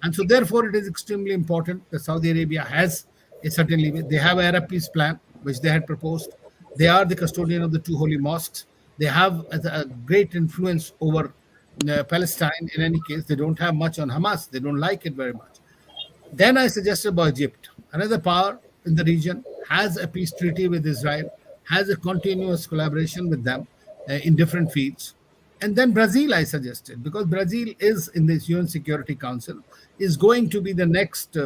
And so therefore, it is extremely important that Saudi Arabia has a certain leeway. They have an Arab peace plan, which they had proposed. They are the custodian of the two holy mosques. They have a great influence over Palestine. In any case, they don't have much on Hamas. They don't like it very much. Then I suggested about Egypt, another power in the region, has a peace treaty with Israel, has a continuous collaboration with them in different fields. And then Brazil, I suggested, because Brazil is in this UN Security Council, is going to be the next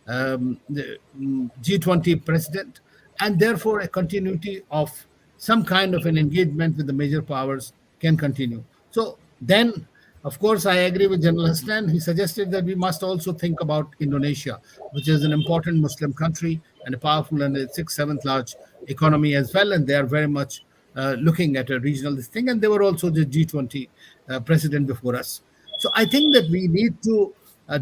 G20 president, and therefore a continuity of some kind of an engagement with the major powers can continue. So then, of course, I agree with General Hassan. He suggested that we must also think about Indonesia, which is an important Muslim country and a powerful and a sixth, seventh large economy as well. And they are very much looking at a regional this thing. And they were also the G20 president before us. So I think that we need to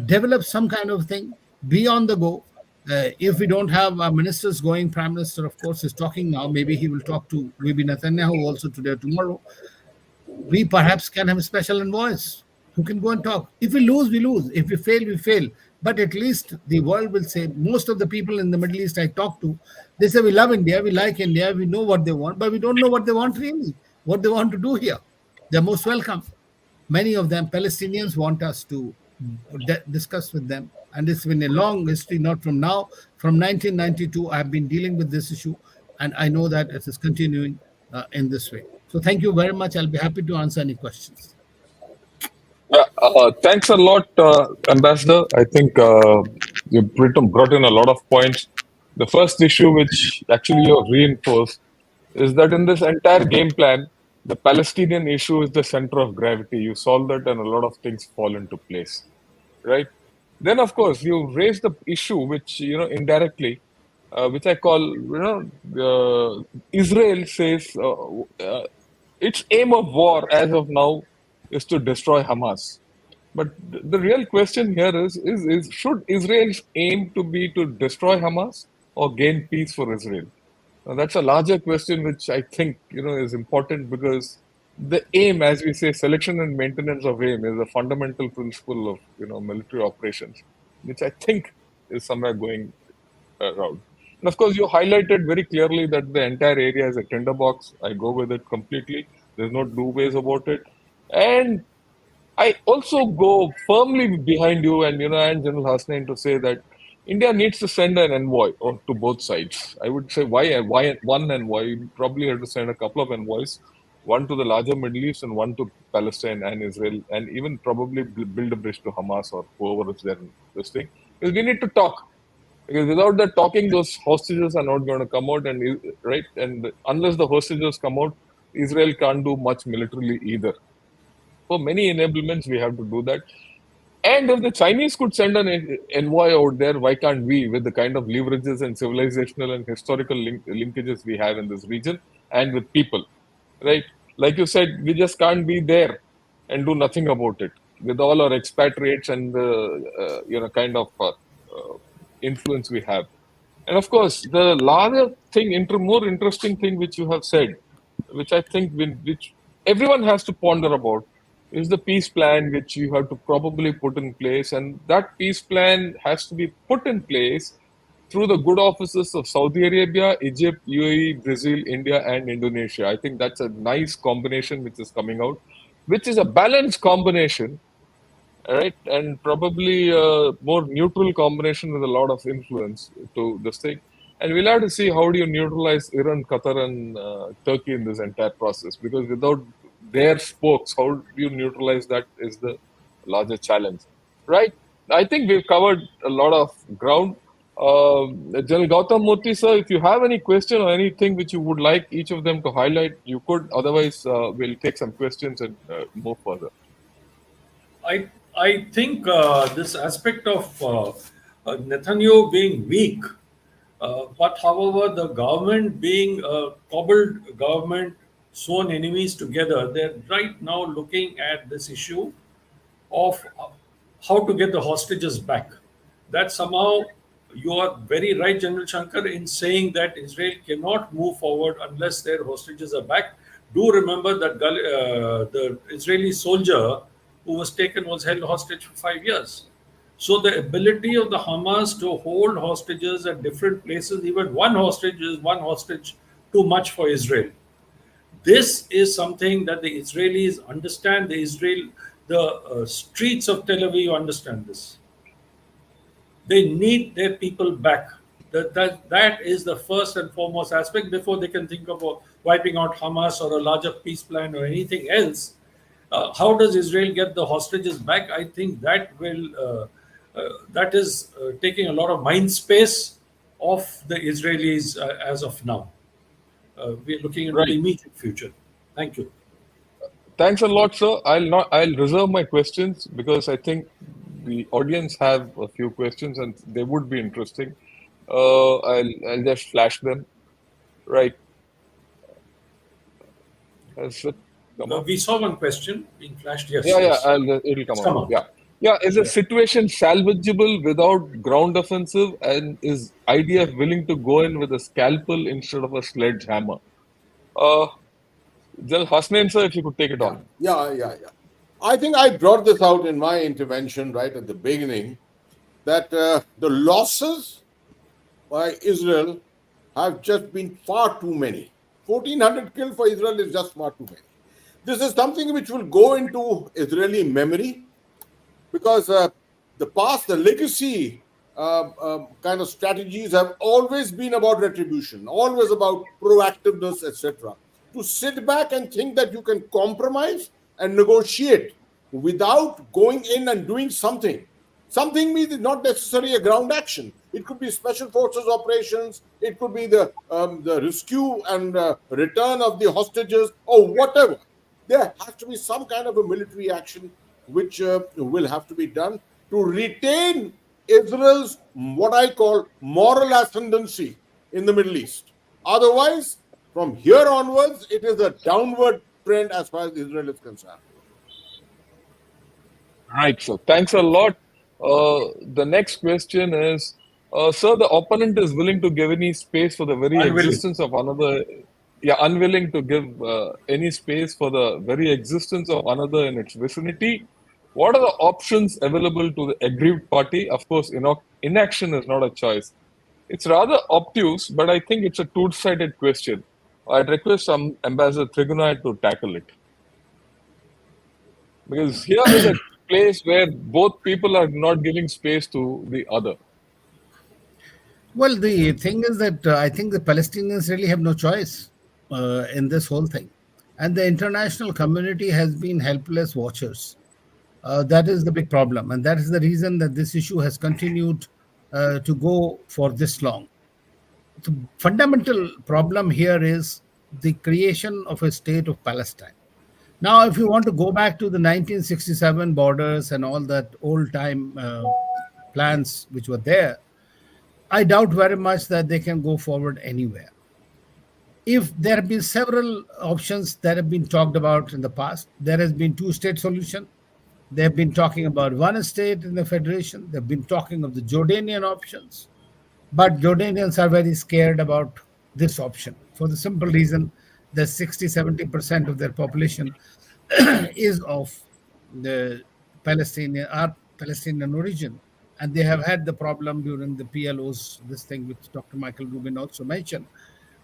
develop some kind of thing, be on the go. If we don't have our ministers going, Prime Minister, of course, is talking now. Maybe he will talk to maybe Netanyahu also today or tomorrow. We perhaps can have special envoys who can go and talk. If we lose, we lose. If we fail, we fail. But at least the world will say, most of the people in the Middle East I talk to, they say, we love India, we like India, we know what they want, but we don't know what they want really, what they want to do here. They're most welcome. Many of them, Palestinians, want us to discuss with them. And it's been a long history, not from now. From 1992, I have been dealing with this issue, and I know that it is continuing in this way. So thank you very much. I'll be happy to answer any questions. Yeah, thanks a lot, Ambassador. I think you brought in a lot of points. The first issue, which actually you reinforced, is that in this entire game plan, the Palestinian issue is the center of gravity. You solve that, and a lot of things fall into place, right? Then, of course, you raise the issue, which indirectly, which I call Israel says its aim of war as of now is to destroy Hamas. But the real question here is should Israel's aim to be to destroy Hamas or gain peace for Israel? Now, that's a larger question, which I think is important, because the aim, as we say, selection and maintenance of aim, is a fundamental principle of military operations, which I think is somewhere going around. And of course, you highlighted very clearly that the entire area is a tinderbox. I go with it completely. There's no two ways about it. And I also go firmly behind you and and General Hasnain to say that India needs to send an envoy to both sides. I would say why one envoy? You probably have to send a couple of envoys, one to the larger Middle East and one to Palestine and Israel, and even probably build a bridge to Hamas or whoever is there in this thing. Because we need to talk. Because without that talking, those hostages are not going to come out, and right, and unless the hostages come out, Israel can't do much militarily either. For many enablements, we have to do that. And if the Chinese could send an envoy out there, why can't we, with the kind of leverages and civilizational and historical linkages we have in this region and with people, right? Like you said, we just can't be there and do nothing about it with all our expatriates and the kind of influence we have. And of course, the larger thing, more interesting thing which you have said, which I think which everyone has to ponder about, is the peace plan which you have to probably put in place. And that peace plan has to be put in place through the good offices of Saudi Arabia, Egypt, UAE, Brazil, India, and Indonesia. I think that's a nice combination which is coming out, which is a balanced combination, right? And probably a more neutral combination with a lot of influence to this thing. And we'll have to see how do you neutralize Iran, Qatar, and Turkey in this entire process, because without their spokes, how do you neutralize that is the larger challenge, right? I think we've covered a lot of ground. General Gautam Murthy, sir, if you have any question or anything which you would like each of them to highlight, you could. Otherwise, we'll take some questions and move further. I think this aspect of Netanyahu being weak, but however, the government being a cobbled government, sworn enemies together, they're right now looking at this issue of how to get the hostages back. That somehow, you are very right, General Shankar, in saying that Israel cannot move forward unless their hostages are back. Do remember that the Israeli soldier who was taken was held hostage for 5 years. So the ability of the Hamas to hold hostages at different places, even one hostage is one hostage too much for Israel. This is something that the Israelis understand. The streets of Tel Aviv understand this. They need their people back. That is the first and foremost aspect before they can think of wiping out Hamas or a larger peace plan or anything else. How does Israel get the hostages back? I think that is taking a lot of mind space of the Israelis as of now. We are looking into the Right. immediate future. Thank you. Thanks a lot, sir. I'll reserve my questions because I think the audience have a few questions and they would be interesting. I'll just flash them. Right. Has it come up? We saw one question being flashed. Yes, Yeah, yes. it'll come It's up. come out. Yeah. Yeah, is the Yeah. situation salvageable without ground offensive? And is IDF willing to go in with a scalpel instead of a sledgehammer? Uh, Jal Hasnain, sir, if you could take it on. Yeah. I think I brought this out in my intervention right at the beginning that the losses by Israel have just been far too many. 1,400 killed for Israel is just far too many. This is something which will go into Israeli memory because the past, the legacy kind of strategies have always been about retribution, always about proactiveness, etc. To sit back and think that you can compromise and negotiate without going in and doing something. Something means not necessarily a ground action. It could be special forces operations. It could be the rescue and return of the hostages or whatever. There has to be some kind of a military action which will have to be done to retain Israel's what I call moral ascendancy in the Middle East. Otherwise, from here onwards, it is a downward trend as far as Israel is concerned. Right, sir. Thanks a lot. The next question is, sir, the opponent is willing to give any space for the very Unwilling. existence of another. Yeah, unwilling to give any space for the very existence of another in its vicinity. What are the options available to the aggrieved party? Of course, inaction is not a choice. It's rather obtuse, but I think it's a two-sided question. I'd request Ambassador Trigunai to tackle it. Because here is a place where both people are not giving space to the other. Well, the thing is that I think the Palestinians really have no choice in this whole thing. And the international community has been helpless watchers. That is the big problem. And that is the reason that this issue has continued to go for this long. The fundamental problem here is the creation of a state of Palestine. Now, if you want to go back to the 1967 borders and all that old time plans which were there, I doubt very much that they can go forward anywhere. If there have been several options that have been talked about in the past, there has been two-state solution. They have been talking about one state in the federation. They've been talking of the Jordanian options. But Jordanians are very scared about this option for the simple reason that 60-70% of their population is of the Palestinian origin. And they have had the problem during the PLO's, this thing which Dr. Michael Rubin also mentioned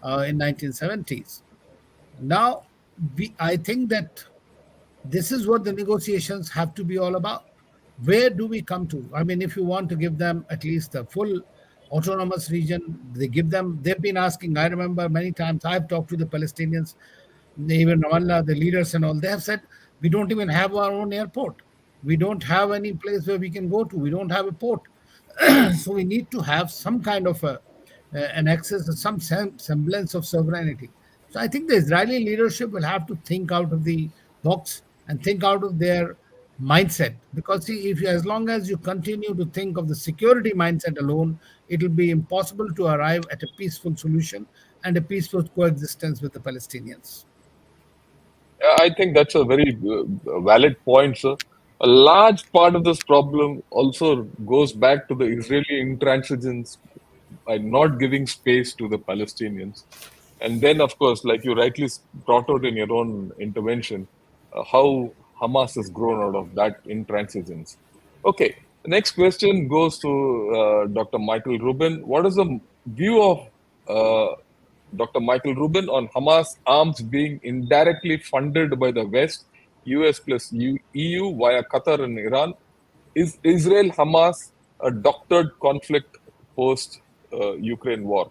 in 1970s. Now, I think that this is what the negotiations have to be all about. Where do we come to? I mean, if you want to give them at least a full autonomous region, they've been asking. I remember many times I've talked to the Palestinians, even Ramallah, the leaders and all, they have said, we don't even have our own airport. We don't have any place where we can go to. We don't have a port. So we need to have some kind of an access, some semblance of sovereignty. So I think the Israeli leadership will have to think out of the box and think out of their mindset. Because see, if you, as long as you continue to think of the security mindset alone, it will be impossible to arrive at a peaceful solution and a peaceful coexistence with the Palestinians. I think that's a very valid point, sir. A large part of this problem also goes back to the Israeli intransigence by not giving space to the Palestinians. And then, of course, like you rightly brought out in your own intervention, how Hamas has grown out of that intransigence. Okay, the next question goes to Dr. Michael Rubin. What is the view of Dr. Michael Rubin on Hamas arms being indirectly funded by the West, US plus EU via Qatar and Iran. Is Israel Hamas a doctored conflict post Ukraine war?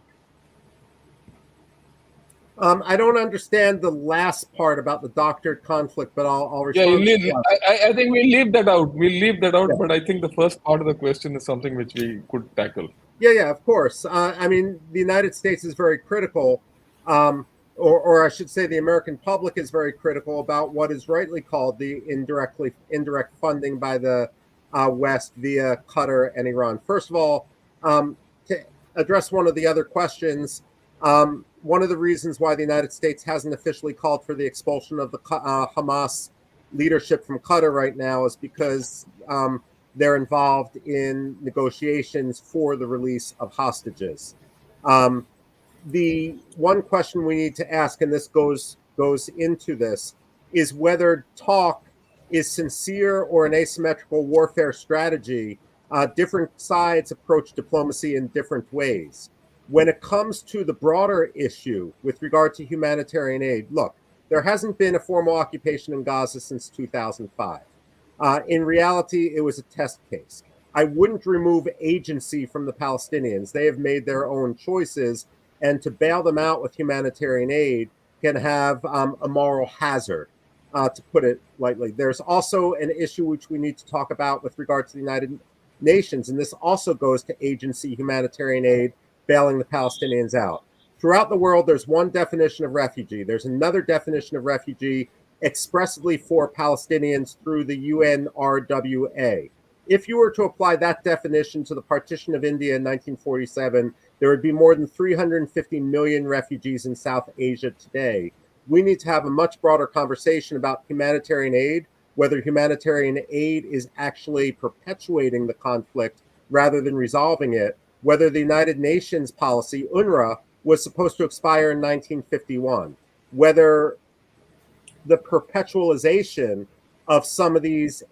I don't understand the last part about the doctored conflict, but I'll Yeah, respond. I think we'll leave that out. We'll leave that out, Yeah. but I think the first part of the question is something which we could tackle. Yeah, of course. I mean, the United States is very critical, or I should say, the American public is very critical about what is rightly called the indirect funding by the West via Qatar and Iran. First of all, to address one of the other questions, one of the reasons why the United States hasn't officially called for the expulsion of the Hamas leadership from Qatar right now is because they're involved in negotiations for the release of hostages. The one question we need to ask, and this goes into this, is whether talk is sincere or an asymmetrical warfare strategy. Different sides approach diplomacy in different ways. When it comes to the broader issue with regard to humanitarian aid, look, there hasn't been a formal occupation in Gaza since 2005. In reality, it was a test case. I wouldn't remove agency from the Palestinians. They have made their own choices, and to bail them out with humanitarian aid can have a moral hazard, to put it lightly. There's also an issue which we need to talk about with regard to the United Nations, and this also goes to agency humanitarian aid bailing the Palestinians out. Throughout the world, there's one definition of refugee. There's another definition of refugee expressly for Palestinians through the UNRWA. If you were to apply that definition to the partition of India in 1947, there would be more than 350 million refugees in South Asia today. We need to have a much broader conversation about humanitarian aid, whether humanitarian aid is actually perpetuating the conflict rather than resolving it, whether the United Nations policy, UNRWA, was supposed to expire in 1951, whether the perpetualization of some of these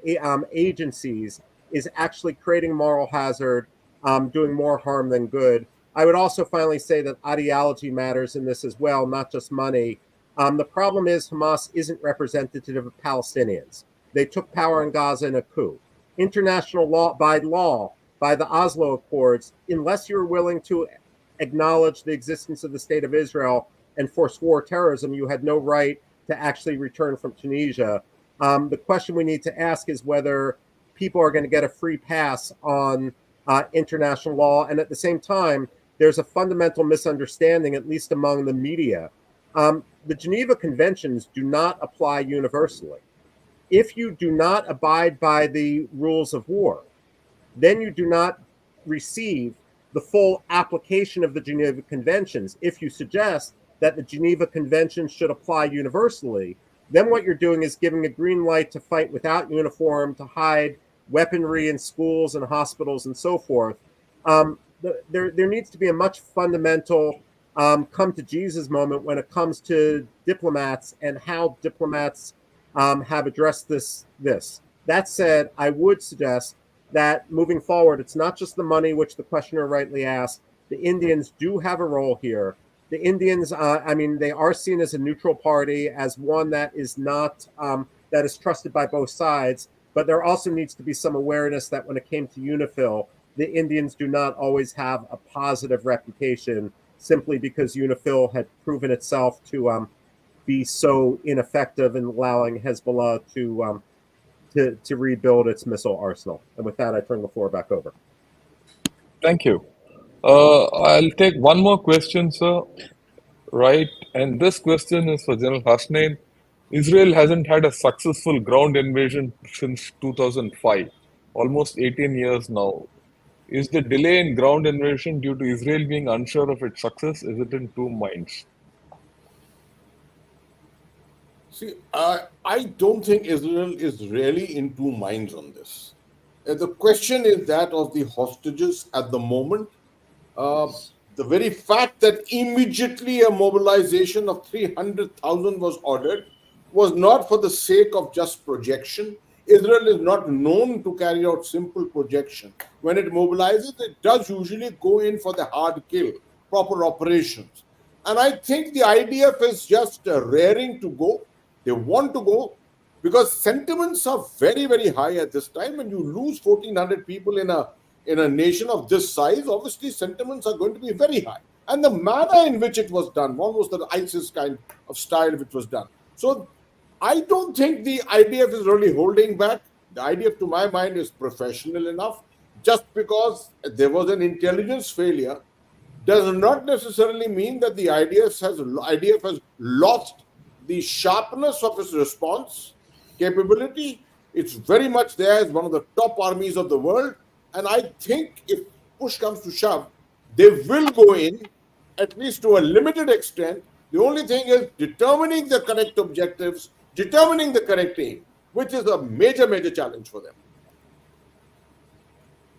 agencies is actually creating moral hazard, doing more harm than good. I would also finally say that ideology matters in this as well, not just money. The problem is Hamas isn't representative of Palestinians. They took power in Gaza in a coup. International law, by the Oslo Accords, unless you're willing to acknowledge the existence of the state of Israel and forswore terrorism, you had no right to actually return from Tunisia. The question we need to ask is whether people are going to get a free pass on international law. And at the same time, there's a fundamental misunderstanding, at least among the media. The Geneva Conventions do not apply universally. If you do not abide by the rules of war, then you do not receive the full application of the Geneva Conventions. If you suggest that the Geneva Conventions should apply universally, then what you're doing is giving a green light to fight without uniform, to hide weaponry in schools and hospitals and so forth. There needs to be a much fundamental come to Jesus moment when it comes to diplomats and how diplomats have addressed this. That said, I would suggest that moving forward, it's not just the money, which the questioner rightly asked. The Indians do have a role here. The Indians, they are seen as a neutral party, as one that is not, that is trusted by both sides. But there also needs to be some awareness that when it came to UNIFIL, the Indians do not always have a positive reputation simply because UNIFIL had proven itself to be so ineffective in allowing Hezbollah to rebuild its missile arsenal. And with that, I turn the floor back over. Thank you. I'll take one more question, sir. Right, and this question is for General Hasnain. Israel hasn't had a successful ground invasion since 2005, almost 18 years now. Is the delay in ground invasion due to Israel being unsure of its success? Is it in two minds? See, I don't think Israel is really in two minds on this. The question is that of the hostages at the moment. The very fact that immediately a mobilization of 300,000 was ordered was not for the sake of just projection. Israel is not known to carry out simple projection. When it mobilizes, it does usually go in for the hard kill, proper operations. And I think the IDF is just raring to go. They want to go because sentiments are very, very high at this time. When you lose 1,400 people in a nation of this size, obviously sentiments are going to be very high. And the manner in which it was done, one was the ISIS kind of style which was done. So I don't think the IDF is really holding back. The IDF, to my mind, is professional enough. Just because there was an intelligence failure does not necessarily mean that the IDF has lost the sharpness of its response capability. It's very much there as one of the top armies of the world. And I think if push comes to shove, they will go in, at least to a limited extent. The only thing is determining the correct objectives, determining the correct aim, which is a major, major challenge for them.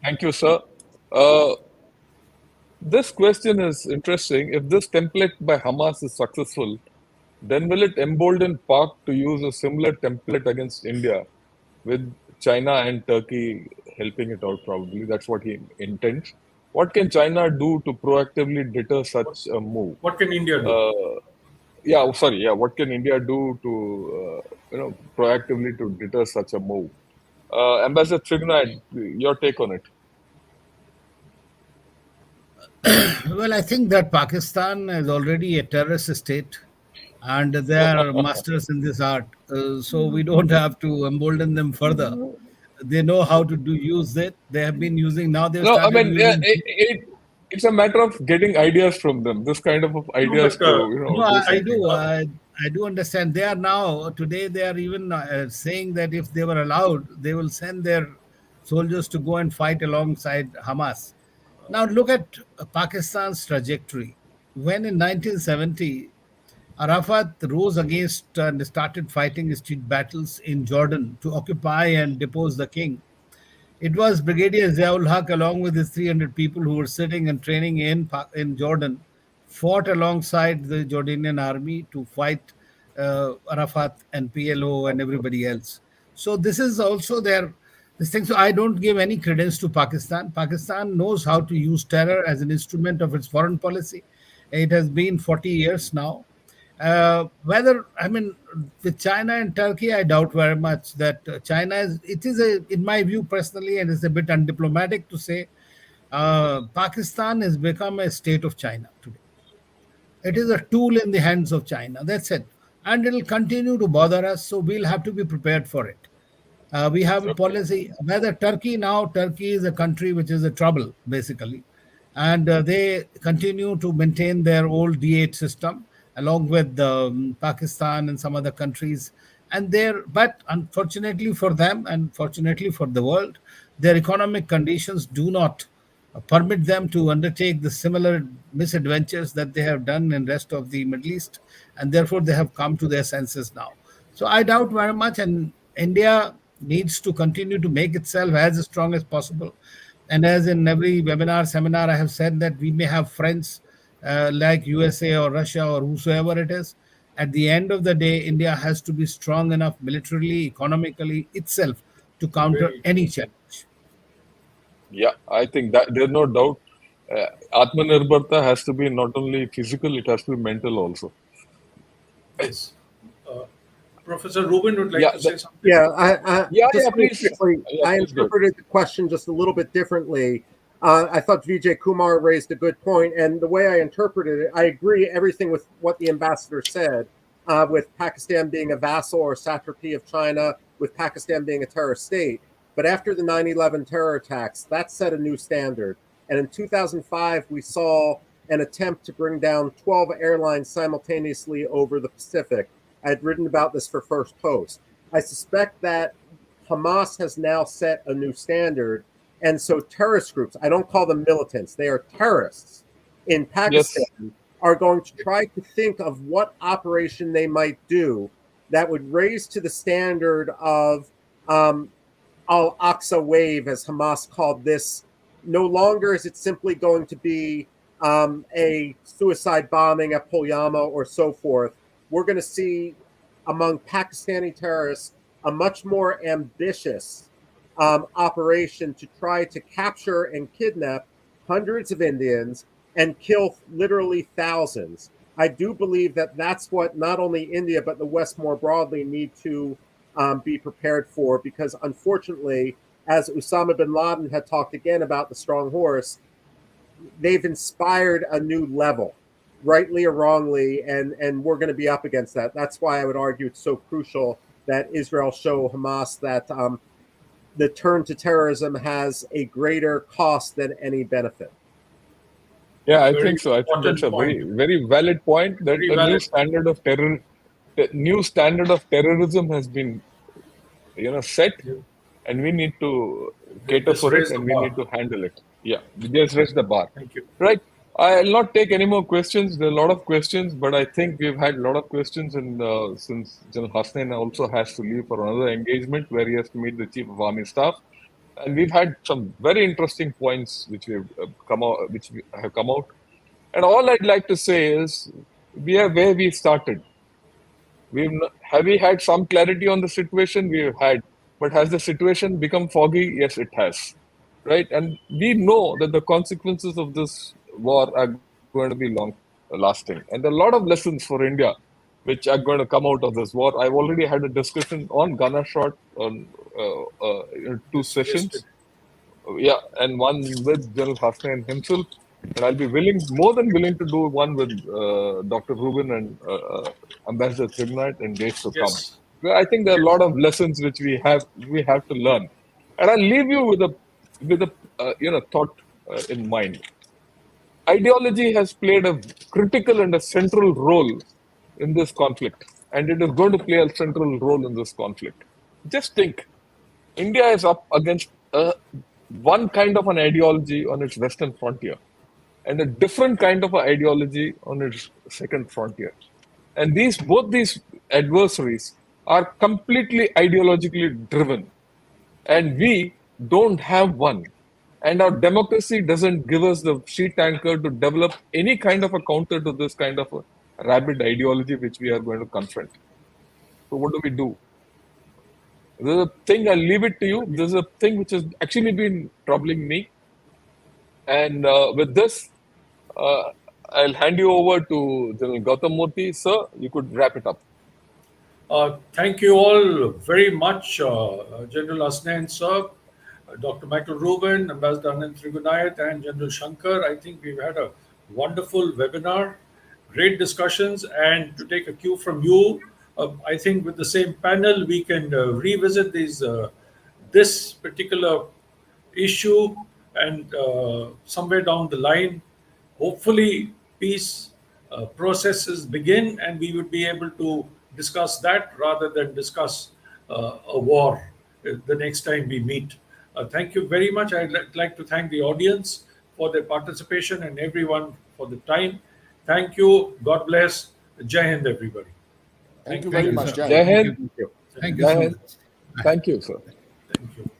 Thank you, sir. This question is interesting. If this template by Hamas is successful, then will it embolden Pak to use a similar template against India, with China and Turkey helping it out? Probably that's what he intends. What can China do to proactively deter such a move? What can India do? What can India do to proactively to deter such a move? Ambassador Trignad, your take on it? Well, I think that Pakistan is already a terrorist state and they are masters in this art. So we don't have to embolden them further. They know how to use it. They have been using, now they've No, I started mean, using. it's a matter of getting ideas from them. This kind of No, ideas but to No, do I something. do. I do understand. They are now, today, they are even saying that if they were allowed, they will send their soldiers to go and fight alongside Hamas. Now, look at Pakistan's trajectory. When in 1970, Arafat rose against and started fighting street battles in Jordan to occupy and depose the king. It was Brigadier Ziaul Haq, along with his 300 people who were sitting and training in Jordan, fought alongside the Jordanian army to fight Arafat and PLO and everybody else. So this is also their this thing. So I don't give any credence to Pakistan. Pakistan knows how to use terror as an instrument of its foreign policy. It has been 40 years now. Whether, I mean, with China and Turkey, I doubt very much that China is. It is in my view personally, and it's a bit undiplomatic to say, Pakistan has become a state of China today. It is a tool in the hands of China. That's it, and it'll continue to bother us. So we'll have to be prepared for it. We have a Okay. policy. Whether Turkey is a country which is a trouble, basically. And they continue to maintain their old D8 system along with Pakistan and some other countries. But unfortunately for them and fortunately for the world, their economic conditions do not permit them to undertake the similar misadventures that they have done in rest of the Middle East, and therefore they have come to their senses now. So I doubt very much, and India needs to continue to make itself as strong as possible. And as in every webinar, seminar, I have said that we may have friends like USA or Russia or whosoever it is. At the end of the day, India has to be strong enough militarily, economically itself to counter Very any challenge. Yeah, I think that there's no doubt. Atmanirbharta has to be not only physical, it has to be mental also. yes. Uh, Professor Rubin would like Yeah, to say something. Yeah, I just really please. quickly, Yeah, I please go. interpreted the question just a little bit differently. I thought Vijay Kumar raised a good point, and the way I interpreted it, I agree everything with what the ambassador said, with Pakistan being a vassal or satrapy of China, with Pakistan being a terrorist state. But after the 9/11 terror attacks, that set a new standard. And in 2005, we saw an attempt to bring down 12 airlines simultaneously over the Pacific. I had written about this for First Post. I suspect that Hamas has now set a new standard. And so terrorist groups, I don't call them militants, they are terrorists in Pakistan, Yes. are going to try to think of what operation they might do that would raise to the standard of Al-Aqsa wave, as Hamas called this. No longer is it simply going to be a suicide bombing at Pulyama or so forth. We're going to see among Pakistani terrorists a much more ambitious operation to try to capture and kidnap hundreds of Indians and kill literally thousands. I do believe that that's what not only India but the West more broadly need to be prepared for, because unfortunately, as Osama bin Laden had talked again about the strong horse, they've inspired a new level, rightly or wrongly, and we're going to be up against that. That's why I would argue it's so crucial that Israel show Hamas that the turn to terrorism has a greater cost than any benefit. Yeah, I Very think so. I think that's important a point. very valid point, that Very a new valid. standard of the new standard of terrorism has been, set, Yeah. and we need to They cater just for it, raised the and we need bar. to handle it. Yeah, we just raise the bar. Thank you. Right. I'll not take any more questions. There are a lot of questions, but I think we've had a lot of questions, and since General Hasnain also has to leave for another engagement where he has to meet the Chief of Army Staff, and we've had some very interesting points which have come out. And all I'd like to say is, we are where we started. Have we had some clarity on the situation? We've had, but has the situation become foggy? Yes, it has, right? And we know that the consequences of this war are going to be long lasting, and there are a lot of lessons for India which are going to come out of this war. I've already had a discussion on Ghana shot on two Yes, sessions, yesterday. yeah, and one with General Hasnain himself. And I'll be more than willing to do one with Dr. Rubin and Ambassador Trignat in days to come. Yes. Well, I think there are a Yes. lot of lessons which we have to learn. And I'll leave you with a thought in mind. Ideology has played a critical and a central role in this conflict, and it is going to play a central role in this conflict. Just think, India is up against one kind of an ideology on its western frontier, and a different kind of an ideology on its second frontier. And both these adversaries are completely ideologically driven, and we don't have one. And our democracy doesn't give us the sheet anchor to develop any kind of a counter to this kind of a rabid ideology which we are going to confront. So, what do we do? There's a thing, I'll leave it to you. There's a thing which has actually been troubling me. And with this, uh, I'll hand you over to General Gautam Murthy. Sir, you could wrap it up. Thank you all very much, General Asnan sir, Dr. Michael Rubin, Ambassador Anand Trigunayat, and General Shankar. I think we've had a wonderful webinar, great discussions, and to take a cue from you, I think with the same panel we can revisit this particular issue, and somewhere down the line, hopefully peace processes begin, and we would be able to discuss that rather than discuss a war the next time we meet. Thank you very much. I'd like to thank the audience for their participation and everyone for the time. Thank you. God bless. Jai Hind, everybody. Thank you Thank very you, much, sir. Jai. Jai Thank Hind. you. Thank you Jai so Hind. much. Thank you, sir. Thank you.